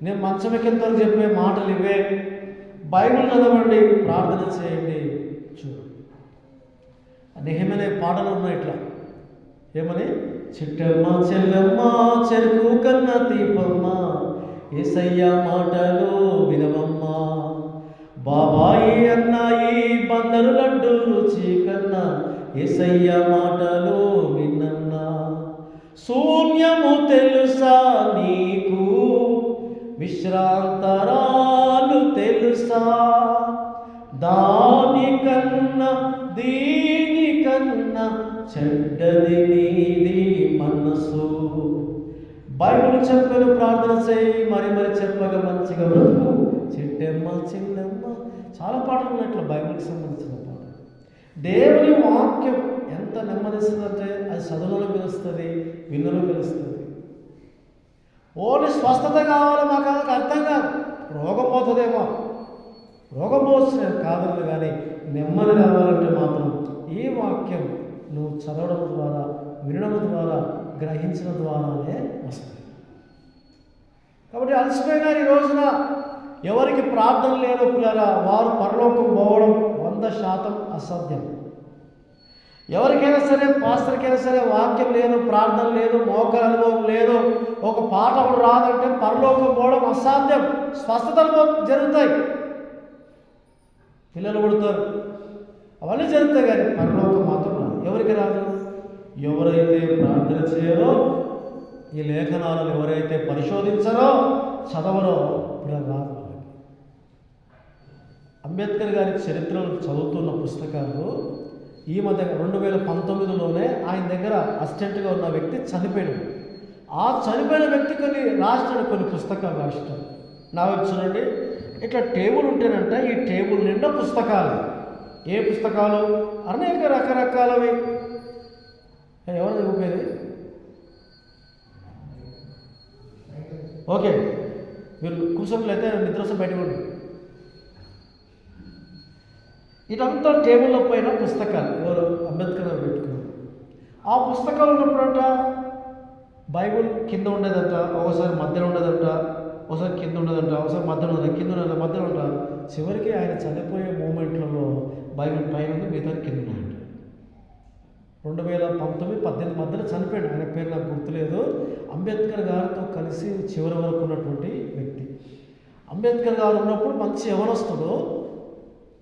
నేను మంచం ఎక్కేంతవరకు చెప్పే మాటలు ఇవే. బైబిల్ చదవండి, ప్రార్థన చేయండి. చూడు, నెహెమ్యా పాటలు ఉన్నాయి ఇట్లా, ఏమని? చిట్టమ్మ చెల్లమ్మ చెరుకు కన్న దీపమ్మ, యేసయ్య మాటలు వినవమ్మ, బాబాయి అన్నాయి బందరు లడ్డు రుచి కన్నా, యేసయ్య మాటలు విన్నన్నా. శూన్యము తెలుసా నీకు, విశ్రాంతరాలు తెలుసా, దానికన్నా దీనికన్నా చెడ్డది నీది మనసు. బైబిల్ చెప్పను, ప్రార్థన చేయి, మరి చెప్పగా మంచిగా బ్రతుకు. చిట్టమ్మ చిన్నమ్మ, చాలా పాటలు ఉన్నాయి ఇట్లా బైబిల్కి సంబంధించిన పాటలు. దేవుని వాక్యం ఎంత నెమ్మదిస్తుందంటే అది చదువులో తెలుస్తుంది, విన్నులో తెలుస్తుంది. ఓన్లీ స్వస్థత కావాలి మాకు, అర్థం కాదు. రోగం పోతుందేమో, రోగం పోతుంది కాదు, కానీ నెమ్మది రావాలంటే మాత్రం ఈ వాక్యం నువ్వు చదవడం ద్వారా, వినడం ద్వారా, గ్రహించడం ద్వారానే వస్తుంది. కాబట్టి అలసిపోయిన ఈ రోజున ఎవరికి ప్రార్థన లేదో పిల్లరా, వారు పరలోకం పోవడం 100% అసాధ్యం. ఎవరికైనా సరే, పాస్టర్కైనా సరే వాక్యం లేదు, ప్రార్థన లేదు, మోకాల అనుభవం లేదు, ఒక పాట కూడా రాదంటే పరలోకం పోవడం అసాధ్యం. స్వస్థతలు జరుగుతాయి, పిల్లలు పుడతారు, అవన్నీ జరుగుతాయి, కానీ పరలోకం మాత్రం రాదు. ఎవరికి రాదు? ఎవరైతే ప్రార్థన చేయరో, ఈ లేఖనాలను ఎవరైతే పరిశోధించరో, చదవరో పిల్లలు రాదు. అంబేద్కర్ గారి చరిత్రను చదువుతున్న పుస్తకాలు ఈ మధ్య 2019లోనే ఆయన దగ్గర అసిస్టెంట్గా ఉన్న వ్యక్తి చనిపోయాడు. ఆ చనిపోయిన వ్యక్తి కొన్ని పుస్తకాలు రాష్ట్రాడు. నా వైపు చూడండి, ఇట్లా టేబుల్ ఉంటేనంట, ఈ టేబుల్ నిండా పుస్తకాలు. ఏ పుస్తకాలు? అనేక రకరకాలవి. ఎవరు చదివేది? ఓకే, వీళ్ళు కూర్చోట్లయితే నిద్రసం బయట ఉండి ఇదంతా టేబుల్లో పైన పుస్తకాలు ఎవరు? అంబేద్కర్ గారు పెట్టుకున్నారు. ఆ పుస్తకాలు ఉన్నప్పుడంట బైబుల్ కింద ఉండేదంట, ఒకసారి మధ్యలో ఉండేదంట, ఒకసారి కింద ఉండేదంట, ఒకసారి మధ్యలో ఉండదు, కింద ఉండదు, మధ్యలో ఉంటా. చివరికి ఆయన చనిపోయే మూమెంట్లలో బైబిల్ పైన ఉంది, మిగతా కింద ఉన్నాయంట. 2019-18 మధ్యలో చనిపోయాడు. ఆయన పేరు నాకు గుర్తులేదు. అంబేద్కర్ గారితో కలిసి చివరి వరకు ఉన్నటువంటి వ్యక్తి. అంబేద్కర్ గారు ఉన్నప్పుడు మంచి యవనస్తుడు,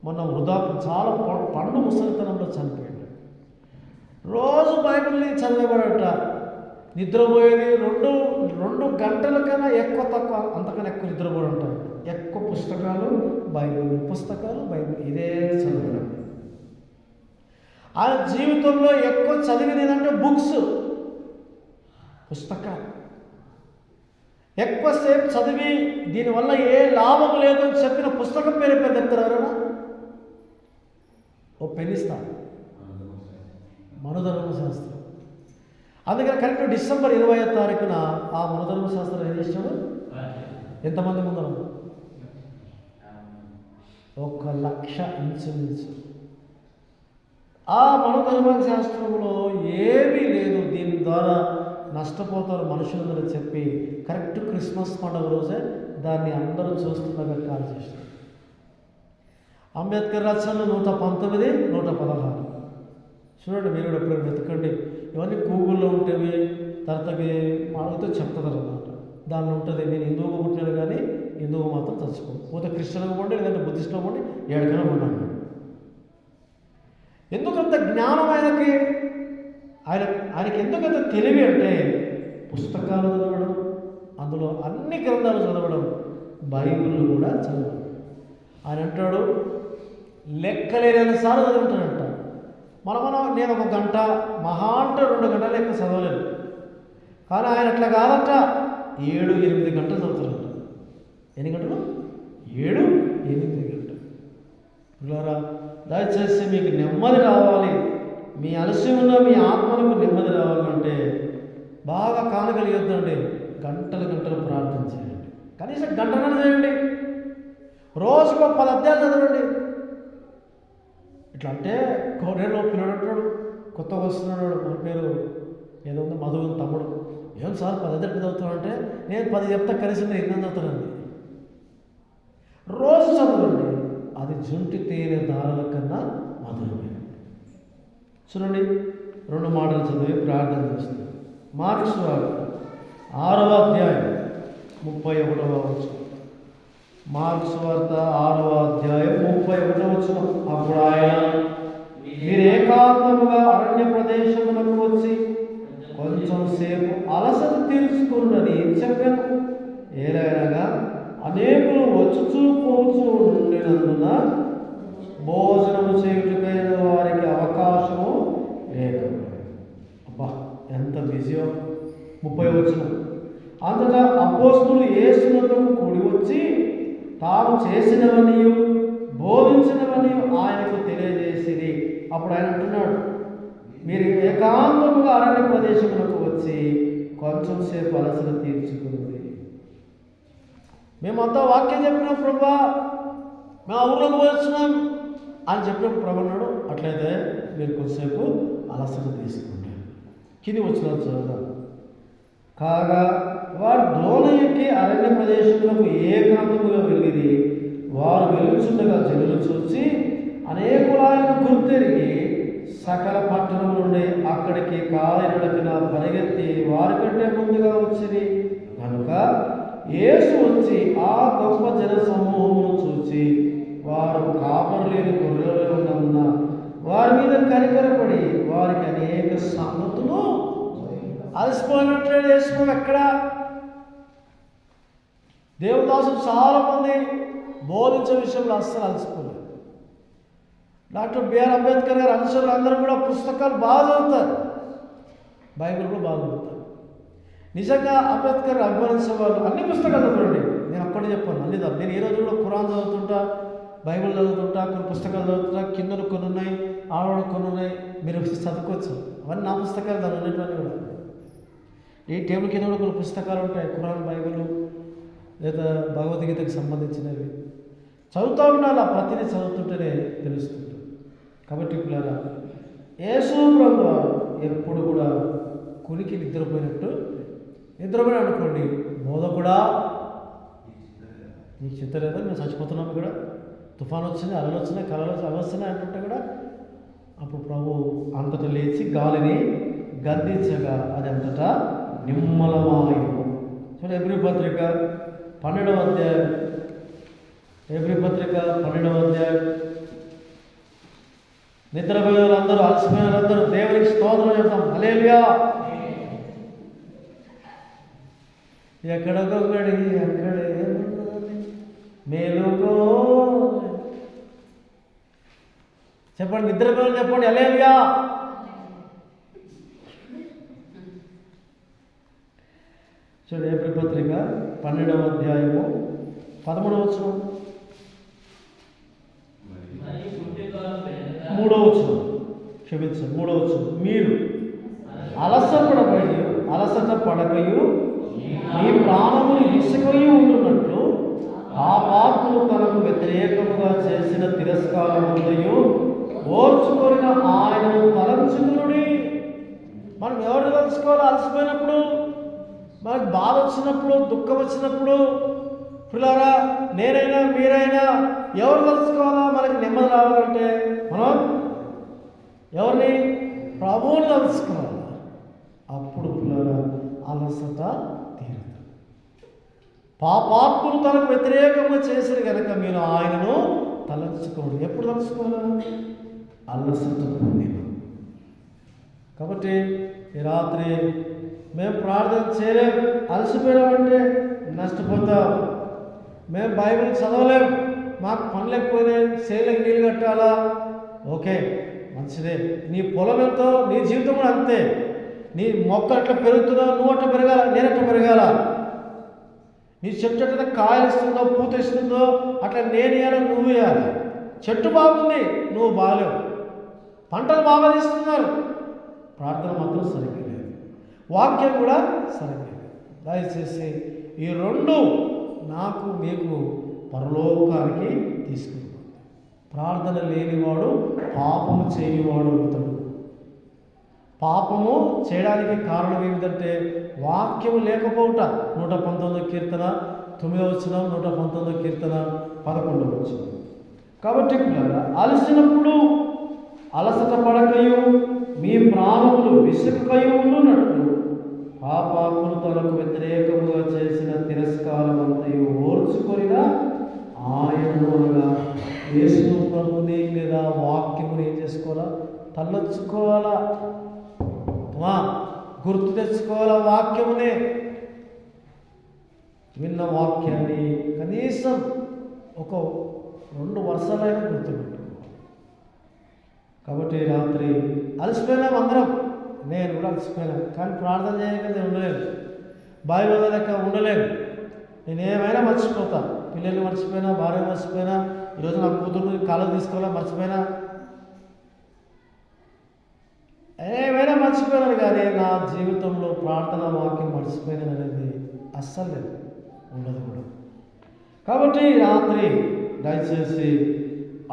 మొన్న వృధాప్యం, చాలా పండు ముసలితనంలో చనిపోయాడు. రోజు బైబిల్ని చదివేవాడట. నిద్రపోయేది 2 గంటల కన్నా ఎక్కువ, తక్కువ, అంతకన్నా ఎక్కువ నిద్రపోయి ఉంటారు. ఎక్కువ పుస్తకాలు బైబిల్ ఇదే చదవడం. ఆయన జీవితంలో ఎక్కువ చదివింది ఏంటంటే బుక్స్, పుస్తకాలు. ఎక్కువసేపు చదివి దీనివల్ల ఏ లాభం లేదని చెప్పిన పుస్తకం పేరు చెప్తారు ఎవరైనా? ఓ పెన్నిస్తా, మనుధర్మశాస్త్రం. అందుకని కరెక్ట్ డిసెంబర్ 20వ తారీఖున ఆ మనుధర్మశాస్త్రం ఏం చేసాడు? ఎంతమంది ముందర? 1,00,000 ఇంచుమించు. ఆ మనుధర్మశాస్త్రంలో ఏమీ లేదు, దీని ద్వారా నష్టపోతారు మనుషులందరూ చెప్పి కరెక్ట్ క్రిస్మస్ పండుగ రోజే దాన్ని అందరూ చూస్తుండగా కాల్ చేశారు. అంబేద్కర్ రచనలు 119, 116. చూడండి, మీరు కూడా ఎప్పుడైనా వెతకండి. ఇవన్నీ గూగుల్లో ఉంటేవి, తర్వాతకి మాటలతో చెప్తారు అన్నమాట. దానిలో ఉంటుంది, నేను హిందువుగా పుట్టినాడు కానీ హిందువుగా మాత్రం చచ్చిపోను, పోతే క్రిస్టియన్గా ఉండి, లేదంటే బుద్ధిస్ట్లో ఉండి, ఎక్కడికైనా ఉన్నాడు. ఎందుకంత జ్ఞానం ఆయనకి ఎందుకంత తెలివి అంటే పుస్తకాలు చదవడం, అందులో అన్ని గ్రంథాలు చదవడం, బైబిల్ కూడా చదవడం. ఆయన అంటాడు లెక్కలేని సార్లు చదువుతాడంట. నేను 1 గంట, మహా అంటే 2 గంటలు ఎక్కువ చదవలేదు. కానీ ఆయన అట్లా కాదంట, 7-8 గంటలు చదువుతారంట. ఎన్ని గంటలు? 7-8 గంటలు. పిల్లరా, దయచేసి మీకు నెమ్మది రావాలి, మీ అలసి ఉన్న మీ ఆత్మలకు నెమ్మది రావాలంటే బాగా కానగలిగొద్దండి, గంటలు ప్రార్థన చేయండి. కనీసం గంటన్నర చేయండి. రోజుకు 10 అధ్యాయాలు చదవండి. ఇట్లా అంటే కోడేలో పిల్లడు అంటాడు, కొత్తగా వస్తున్నాడు, మన పేరు ఏదో ఉంది, మధు తమ్ముడు. ఏం సార్ 10 అధ్యాయాలు చదువుతున్నాడు అంటే, నేను 10 చెప్తా, కనీసం నేను 8 చదువుతానండి. రోజు చదవండి, అది జుంటి తేనె దారుల కన్నా మధురమే. చూడండి, 2 మాటలు చదివి ప్రార్థన చేస్తుంది. మార్క్స్ వార్త 6వ అధ్యాయం 31వ వచనం. మార్క్స్ వార్త 6వ అధ్యాయం 31వ వచనం. అప్పుడు ఆయన, మీరు ఏకాంతముగా అరణ్య ప్రదేశములకు వచ్చి కొంచెం సేపు అలసట తీర్చుకున్నని చెప్పాను. ఏలైనగా అనేకులు వచ్చుచూ పోచూ ఉండినందున భోజనము చేయుటకైన వారికి అవకాశము లేదు. అబ్బా, ఎంత బిజీయో. 30వ వచనం. అంతటా అపోస్తులు యేసునొద్దకు కూడి వచ్చి తాము చేసినవనియు బోధించినవనియు ఆయనకు తెలియజేసిరి. అప్పుడు ఆయన అంటున్నాడు, మీరు ఏకాంతముగా అరణ్య ప్రదేశములకు వచ్చి కొంచెం సేపు అలసట తీర్చుకుంది. మేమంతా వాక్యం చెప్పినాం ప్రభా, మేము ఆ ఊళ్ళోకి పోతున్నాం అని చెప్పినప్పుడు ప్రభు అన్నాడు, అట్లయితే మీరు కొద్దిసేపు అలసట తీసుకోండి. కింది వచ్చిన చదువుదాం. కాగా వారు దోణ ఎక్కి అరణ్య ప్రదేశములకు ఏకాంతముగా వెళ్ళిది. వారు వెళ్ళుచుండగా జనులు చూసి అనేకులాయన గుర్తెరిగి సకల పట్టణం నుండి అక్కడికి కాలినడకన పరిగెత్తి వారికంటే ముందుగా వచ్చింది. కనుక యేసు వచ్చి ఆ గొప్ప జన సమూహమును చూసి వారు కాపరు లేని గొర్రెలు ఉన్నందున వారి మీద కనికరపడి వారికి అనేక సంగతులు అలసిపోయినట్లేడు. యేసు ఎక్కడ? దేవదాసులు చాలామంది బోధించే విషయంలో అస్సలు అలసిపోలేదు. డాక్టర్ బిఆర్ అంబేద్కర్ గారు అనుసరులు అందరూ కూడా పుస్తకాలు బాగా చదువుతారు, బైబిల్ కూడా బాగా చదువుతారు. నిజంగా అంబేద్కర్ అభిమానించే వాళ్ళు అన్ని పుస్తకాలు చదవండి. నేను ఒక్కడే చెప్పాను, అన్ని చదువు. నేను ఈరోజు కూడా ఖురాన్ చదువుతుంటా, బైబిల్ చదువుతుంటా, కొన్ని పుస్తకాలు చదువుతుంటా. కిందను కొన్ని ఉన్నాయి, ఆడవాళ్ళు కొన్ని ఉన్నాయి, మీరు చదువుకోవచ్చు. అవన్నీ నా పుస్తకాలు చదివినటువంటి కూడా. ఈ టేబుల్ కింద కూడా కొన్ని పుస్తకాలు ఉంటాయి, ఖురాన్, బైబిల్ లేదా భగవద్గీతకు సంబంధించినవి. చదువుతూ ఉండాలి, ప్రతిదీ చదువుతుంటేనే తెలుస్తుంది. కాబట్టి పిల్లల యేసు ప్రభు ఎప్పుడు కూడా కునికి నిద్రపోయినట్టు నిద్రపోయినా అనుకోండి, బోధకుడా నీకు చింత లేదా, మేము చచ్చిపోతున్నాము కూడా, తుఫాను వచ్చింది, అలలు వచ్చినాయి, కళలు అవి వస్తున్నాయి అంటుంటే కూడా అప్పుడు ప్రభు అంతటా లేచి గాలిని గద్దించగా అది అంతటా నిమ్మలమాయను. చూడండి ఎబ్రీ పత్రిక 12వ అధ్యాయం, ఎబ్రీ పత్రిక 12వ అధ్యాయం. నిద్రపోయిన వాళ్ళందరూ, అలసిపోయిన వాళ్ళందరూ దేవునికి స్తోత్రం చెప్తాం, హల్లెలూయా. ఎక్కడొకడి అక్కడే మేలుకో చెప్పండి, నిద్రపోయిన చెప్పండి, హల్లెలూయా. చూడండి ఏప్రిల్ పత్రిక 12వ అధ్యాయము 13వ వచనం, 3వ వచనం, క్షమించండి 3వ వచనం. మీరు అలసట పడకయు మీ ప్రాణములు ఇసుకయు ఉండునట్లు ఆ పాపులు తనకు వ్యతిరేకముగా చేసిన తిరస్కారముందయు ఓర్చుకొనిన ఆయనను తలంచుకునుడి. మనం ఎవరు తలుచుకోవాలి? అలసిపోయినప్పుడు, మనకు బాధ వచ్చినప్పుడు, దుఃఖం వచ్చినప్పుడు, పిల్లారా నేనైనా మీరైనా ఎవరు తలుచుకోవాలా? మనకి నెమ్మది రావాలంటే మనం ఎవరిని? ప్రభువుని తలుచుకోవాలి. అప్పుడు పిల్లారా అలసట తీరదు. పాపాత్ములు తనకు వ్యతిరేకంగా చేసిన కనుక మీరు ఆయనను తలంచుకోండి. ఎప్పుడు తలుచుకోవాలి? అలసట పొందిన. కాబట్టి ఈ రాత్రి మేము ప్రార్థన చేయలేం, అలసిపోయినామంటే నష్టపోతాం. మేము బైబిల్ చదవలేం, మాకు పనులు ఎక్కువైనాయి, సేలకు నీళ్ళు కట్టాలా, ఓకే మంచిదే. నీ పొలం ఎంతో, నీ జీవితం కూడా అంతే. నీ మొక్క అట్లా పెరుగుతుందో నువ్వు అట్లా పెరగాల, నేను అట్లా పెరగాల. నీ చెట్టు అట్లా కాయలు ఇస్తుందో, పూత ఇస్తుందో అట్లా నేను వేయాలి, నువ్వు వేయాలి. చెట్టు బాగుంది, నువ్వు బాగాలేవు. పంటలు బాగా తీస్తున్నారు, ప్రార్థన మాత్రం సరిగ్గా లేదు, వాక్యం కూడా సరిగ్గా లేదు. దయచేసి ఈ రెండు నాకు మీకు పరలోకానికి తీసుకుంటాడు. ప్రార్థన లేనివాడు పాపము చేయనివాడు అవుతాడు. పాపము చేయడానికి కారణం ఏమిటంటే వాక్యము లేకపోవట. 119వ కీర్తన 9వ వచనం, 119వ కీర్తన 11వ వచనం. కాబట్టి అలసినప్పుడు అలసట పడకయు మీ ప్రాణములు విసుకయు ఉండునట్లు పాపాత్ములు తనకు వ్యతిరేకముగా చేసిన తిరస్కారమంతయు ఓర్చుకొనిన ఆయనను అనగా యేసు ప్రభుని లేదా వాక్యముని ఏం చేసుకోవాలా? తలొచ్చుకోవాలా, గుర్తు తెచ్చుకోవాలా. వాక్యమునే విన్న వాక్యాన్ని కనీసం ఒక 2 వర్షాలైనా గుర్తుపెట్టుకోవాలి. కాబట్టి రాత్రి అలసిపోయినాం అందరం, నేను కూడా అలసిపోయినాను. కానీ ప్రార్థన చేయకపోతే ఉండలేను, బైబిల్ లెక్క ఉండలేను. నేనేమైనా మర్చిపోతా. పిల్లల్ని మర్చిపోయినా, భార్య మర్చిపోయినా, ఈరోజు నా కూతురు కాలం తీసుకోవాలా మర్చిపోయినా, ఏమైనా మర్చిపోయినాను. కానీ నా జీవితంలో ప్రార్థన వాక్యం మర్చిపోయినాను అనేది అస్సలు లేదు, ఉండదు కూడా. కాబట్టి రాత్రి దయచేసి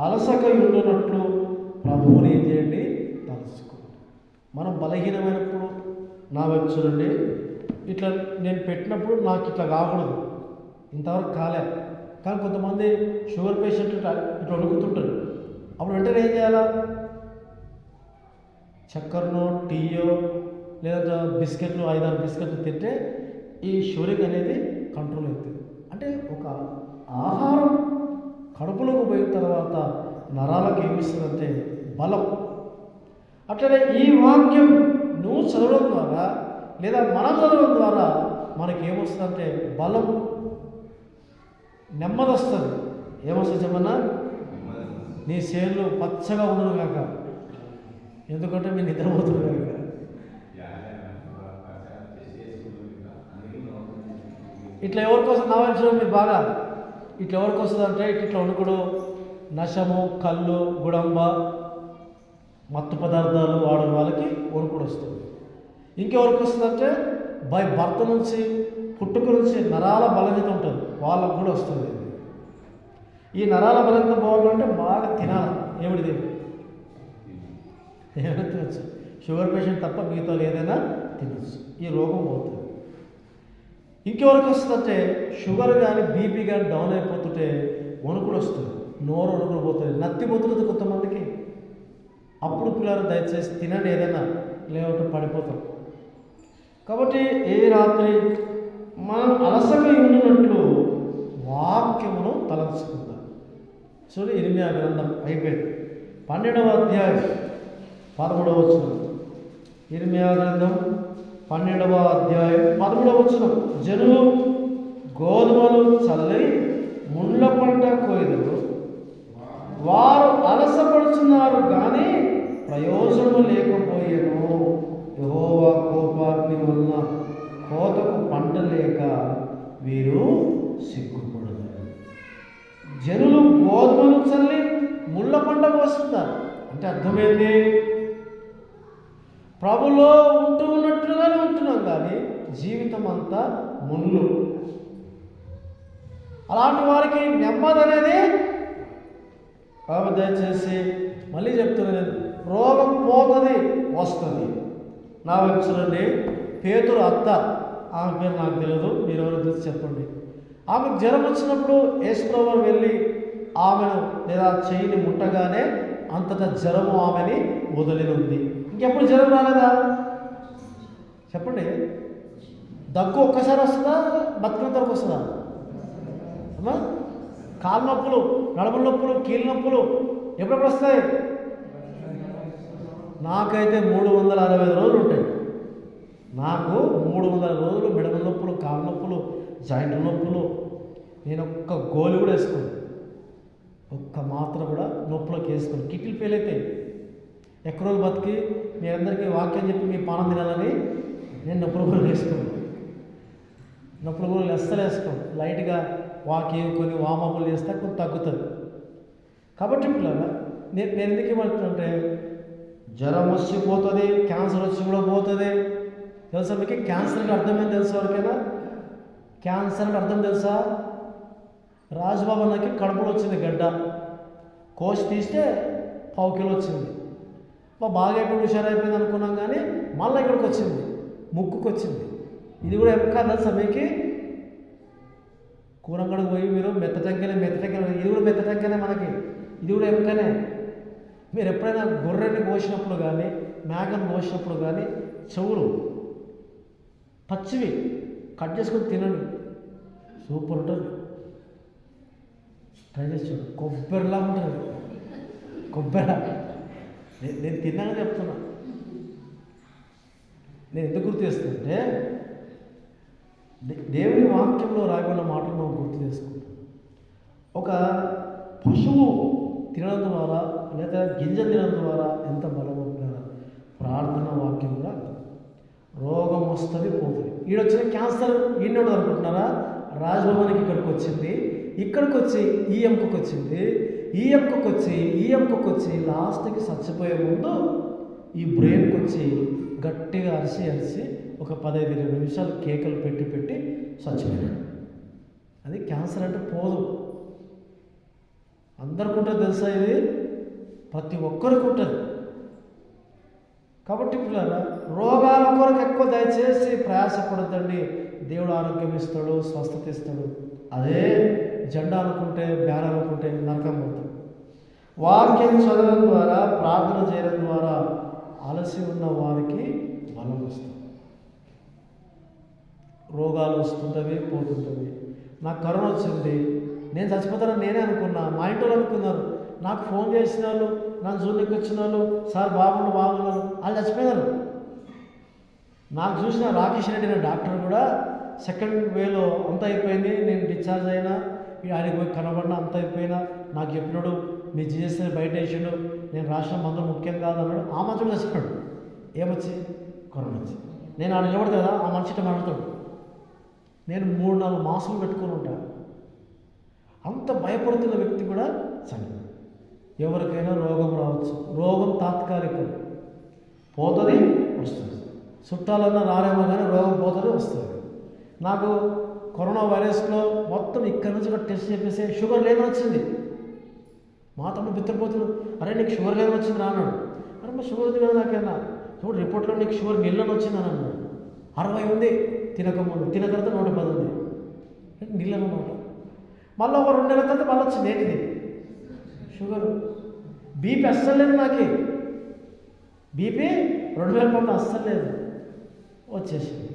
అలసక ఉండునట్లు ప్రభువుని ఏం చేయండి, తలుచుకోండి. మనం బలహీనమైనప్పుడు నా వైపు చూడండి, ఇట్లా నేను పెట్టినప్పుడు నాకు ఇట్లా కాకూడదు, ఇంతవరకు కాలే. కానీ కొంతమంది షుగర్ పేషెంట్ ఇట్లా వణుకుతుంటారు. అప్పుడు వెంటనే ఏం చేయాలా? చక్కెరనో టీయో లేదా బిస్కెట్లు 5-6 బిస్కెట్లు తింటే ఈ షుగరింగ్ అనేది కంట్రోల్ అవుతుంది. అంటే ఒక ఆహారం కడుపులోకి పోయిన తర్వాత నరాలకు ఏమిస్తుందంటే బలం. అట్లనే ఈ వాక్యం నువ్వు చదవడం ద్వారా లేదా మనం చదవడం ద్వారా మనకేమొస్తుందంటే బలం, నెమ్మది వస్తుంది. ఏమొస్తుంది చెప్పన్నా? నీ చేనులు పచ్చగా ఉండదు కాక, ఎందుకంటే మీరు నిద్రపోతున్నారు కనుక. ఇట్లా ఎవరికోసం నావాల్సిన మీరు బాగా ఇట్లా ఎవరికి వస్తుంది అంటే ఇట్లా వణుకుడు, నశము, కళ్ళు, గుడంబ, మత్తు పదార్థాలు వాడే వాళ్ళకి వణుకుడు వస్తుంది. ఇంకెవరికి వస్తుందంటే భర్త నుంచి పుట్టుక నుంచి నరాల బలహీనత ఉంటుంది, వాళ్ళకు కూడా వస్తుంది. ఈ నరాల బలహీనత పోవాలంటే బాగా తినాలి. ఏమిటిది? ఏమైనా తినచ్చు. షుగర్ పేషెంట్ తప్ప మిగతా ఏదైనా తినచ్చు, ఈ రోగం పోతుంది. ఇంకెవరికి వస్తుందంటే షుగర్ కానీ బీపీ కానీ డౌన్ అయిపోతుంటే వణుకుడు వస్తుంది, నోరు వణుకుడు పోతుంది, నత్తి పోతుంది కొంతమందికి. అప్పుడు పిల్లలు దయచేసి తినండి ఏదైనా, లేకపోతే పడిపోతాం. కాబట్టి ఏ రాత్రి మనం అలసక ఉండినట్లు వాక్యమును తలంచుకుందాం. చూడు, ఇర్మియా గ్రంథం అయిపోయింది, 12వ అధ్యాయం 13వ వచనం. ఇర్మియా గ్రంథం 12వ అధ్యాయం 13వ వచనం. జనులు గోధుమలు చల్లి ముళ్ళ పంట కోయదురు, వారు అలసపడుచున్నారు కానీ ప్రయోజనము లేకపోయేను. యెహోవా కోపాగ్ని వలన కోతకు పంట లేక వీరు సిగ్గుపడదు. జనులు గోధుమలు చల్లి ముళ్ళ పంట కోస్తున్నారు అంటే అర్థమైంది, ప్రభులో ఉన్నట్లుగానే ఉంటున్నాం కానీ జీవితం అంతా ముళ్ళు. అలాంటి వారికి నెమ్మది అనేది కాబట్టి దయచేసి మళ్ళీ చెప్తున్నాను, రోగం పోతుంది వస్తుంది. నా వైపు చూడండి, పేతురు అత్త, ఆమె పేరు నాకు తెలియదు, మీరు ఎవరు తెలిసి చెప్పండి. ఆమెకు జ్వరం వచ్చినప్పుడు యేసుప్రభువు వెళ్ళి ఆమెను లేదా చెయ్యిని ముట్టగానే అంతటా జ్వరము ఆమెని వదిలినుంది. ఇంకెప్పుడు జ్వరం రాలేదా చెప్పండి? దగ్గు ఒక్కసారి వస్తుందా, బతుకున్న వరకు వస్తుందా అమ్మా? కాలు నొప్పులు, నడుముల నొప్పులు, కీళ్ళ నొప్పులు ఎప్పుడెప్పుడు వస్తాయి? నాకైతే 365 రోజులు ఉంటాయి. నాకు 300 రోజులు మెడల నొప్పులు, కాళ్ళ నొప్పులు, జాయింట్ల నొప్పులు. నేను ఒక్క గోలి కూడా వేసుకోను, ఒక్క మాత్ర కూడా నొప్పులకు వేసుకోను. కిడ్నీలు ఫెయిల్ అవుతాయి. ఎక్కువ రోజులు బతికి మీ అందరికీ వాక్యం చెప్పి మీ పానం తినాలని నేను నొప్పుల గోలు వేసుకోను. నొప్పుల గోలు అస్సలు వేసుకోను. లైట్గా వాకింగ్ కొన్ని వామపులు చేస్తే కొంచెం తగ్గుతుంది. కాబట్టి పిల్లలు నేను ఎందుకు ఏమంటున్నానంటే, జ్వరం వచ్చి పోతుంది, క్యాన్సర్ వచ్చి కూడా పోతుంది. తెలుసా మీకు క్యాన్సర్కి అర్థమేం తెలుసా? ఎవరికైనా క్యాన్సర్కి అర్థం తెలుసా? రాజుబాబు అన్నకి కడుపులో వచ్చింది గడ్డ, కోసి తీస్తే 1/4 కిలో వచ్చింది. బాగా ఎప్పుడు హుషారైపోయింది అనుకున్నాం కానీ మళ్ళీ ఇక్కడికి వచ్చింది, ముక్కుకు వచ్చింది. ఇది కూడా ఎక్కడ తెలుసా మీకు? కూరంగడికి పోయి మీరు మెత్తటంకనే ఇది కూడా మెత్తటంకనే మనకి, ఇది కూడా ఎక్కనే. మీరు ఎప్పుడైనా గొర్రెని కోసినప్పుడు కానీ మేకను కోసినప్పుడు కానీ చెవులు పచ్చివి కట్ చేసుకొని తినండి, సూపర్ ఉంటుంది. ట్రై చేసి చూడు, కొబ్బరిలా ఉంటుంది. కొబ్బరి నేను తిన్నానని చెప్తున్నా. నేను ఎందుకు గుర్తు చేస్తుంటే, దేవుని వాక్యంలో రాయబడిన మాటలు మనం గుర్తు చేసుకుంటాం. ఒక పశువు తినడం ద్వారా లేదా గింజ తినడం ద్వారా ఎంత బలం ఉంటున్నారా? ప్రార్థన వాక్యం కూడా రోగం వస్తుంది పోతుంది. ఈడొచ్చిన క్యాన్సర్ ఈయన అనుకుంటున్నారా? రాజభవన్కి ఇక్కడికి వచ్చింది, ఇక్కడికి వచ్చి ఈ ఎముకకు వచ్చింది, ఈ ఎముకకు వచ్చి లాస్ట్కి చచ్చిపోయే ముందు ఈ బ్రెయిన్కి వచ్చి గట్టిగా అరిచి ఒక 15-20 నిమిషాలు కేకలు పెట్టి చచ్చిపోయాడు. అది క్యాన్సర్ అంటే పోదు. అందరికి ఉంటుంది తెలుసా, ఇది ప్రతి ఒక్కరికి ఉంటుంది. కాబట్టి పిల్లలు రోగాల కొరకు ఎక్కువ దయచేసి ప్రయాసపడద్దండి. దేవుడు ఆరోగ్యం ఇస్తాడు, స్వస్థత ఇస్తాడు. అదే జెండా అనుకుంటే, బ్యాన్ అనుకుంటే నరకం పోతాడు. వాక్యం చదవడం ద్వారా, ప్రార్థన చేయడం ద్వారా అలసి ఉన్న వారికి బలం వస్తుంది. రోగాలు వస్తుంటవి, పోతుంటవి. నాకు కరోనా వచ్చింది, నేను చచ్చిపోతానని నేనే అనుకున్నా, మా ఇంటి వాళ్ళు అనుకున్నారు. నాకు ఫోన్ చేసిన వాళ్ళు, నన్ను జూన్కి వచ్చిన వాళ్ళు, సార్ బాగున్నారు వాళ్ళు చచ్చిపోయినారు. నాకు చూసిన రాకేష్ రెడ్డి అనే డాక్టర్ కూడా సెకండ్ వేలో అంత అయిపోయింది, నేను డిశ్చార్జ్ అయినా, ఆయనకి పోయి కనబడినా అంత అయిపోయినా, నాకు చెప్పినాడు మీ జీఎస్ బయట వేసాడు, నేను రాసిన మందులు ముఖ్యం కాదు అన్నాడు. ఆ మనుషుడు చచ్చిపోయాడు. ఏమొచ్చి? కరోనా వచ్చి. నేను ఆయన నిలబడతా కదా, ఆ మనిషితో మాట్లాడతాడు. నేను 3-4 మాస్కులు పెట్టుకొని ఉంటాను. అంత భయపడుతున్న వ్యక్తి కూడా చనిపోయాడు. ఎవరికైనా రోగం రావచ్చు. రోగం తాత్కాలికం, పోతుంది వస్తుంది. చుట్టాలన్నా రారేమో కానీ రోగం పోతుంది వస్తుంది. నాకు కరోనా వైరస్లో మొత్తం ఇక్కడి నుంచి ఒక టెస్ట్ చేసేసి షుగర్ లేదని వచ్చింది. మా తమ్ముడు బిత్తరపోతున్నాడు, అరే నీకు షుగర్ లేదని వచ్చింది రా అన్నాడు. అరే మా షుగర్ ఉంది కదా నాకన్నా, చూడు రిపోర్ట్లో నీకు షుగర్ నీళ్ళని వచ్చింది అని అన్నాడు. 60 ఉంది తినకముందు, తిన తర్వాత 110 ఉంది. నీళ్ళు అన్నమాట. మళ్ళీ ఒక 2 నెలల తర్వాత మళ్ళీ వచ్చింది. ఏంటిది? షుగర్. బీపీ అస్సలు లేదు నాకే, బీపీ 2010 అస్సలు లేదు. వచ్చేసింది.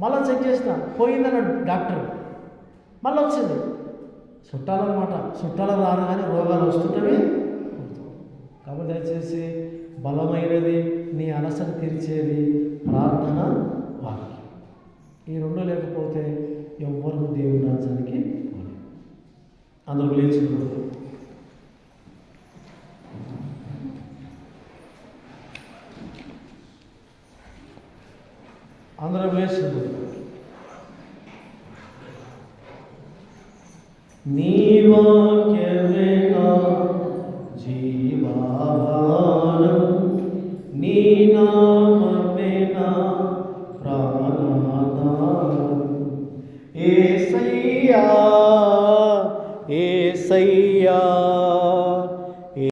మళ్ళీ చెక్ చేసిన, పోయిందన్నాడు డాక్టర్. మళ్ళీ వచ్చింది. చుట్టాలన్నమాట. చుట్టాలు రాను కానీ రోగాలు వస్తుంటవి. కాబట్టి దయచేసి బలమైనది, నీ అలసట తీర్చేది ప్రార్థన, వాక్యం. ఈ 2 లేకపోతే ఎవ్వరు దేవుని రాజ్యానికి పోలేదు. అందరూ లేచిపోతారు. అందరూ లేచిపోతారు. నీ వాక్యమే నా జీవాహారం, నీ నామమే నా ప్రాణాధారం. యేసయ్యా యేసయ్యా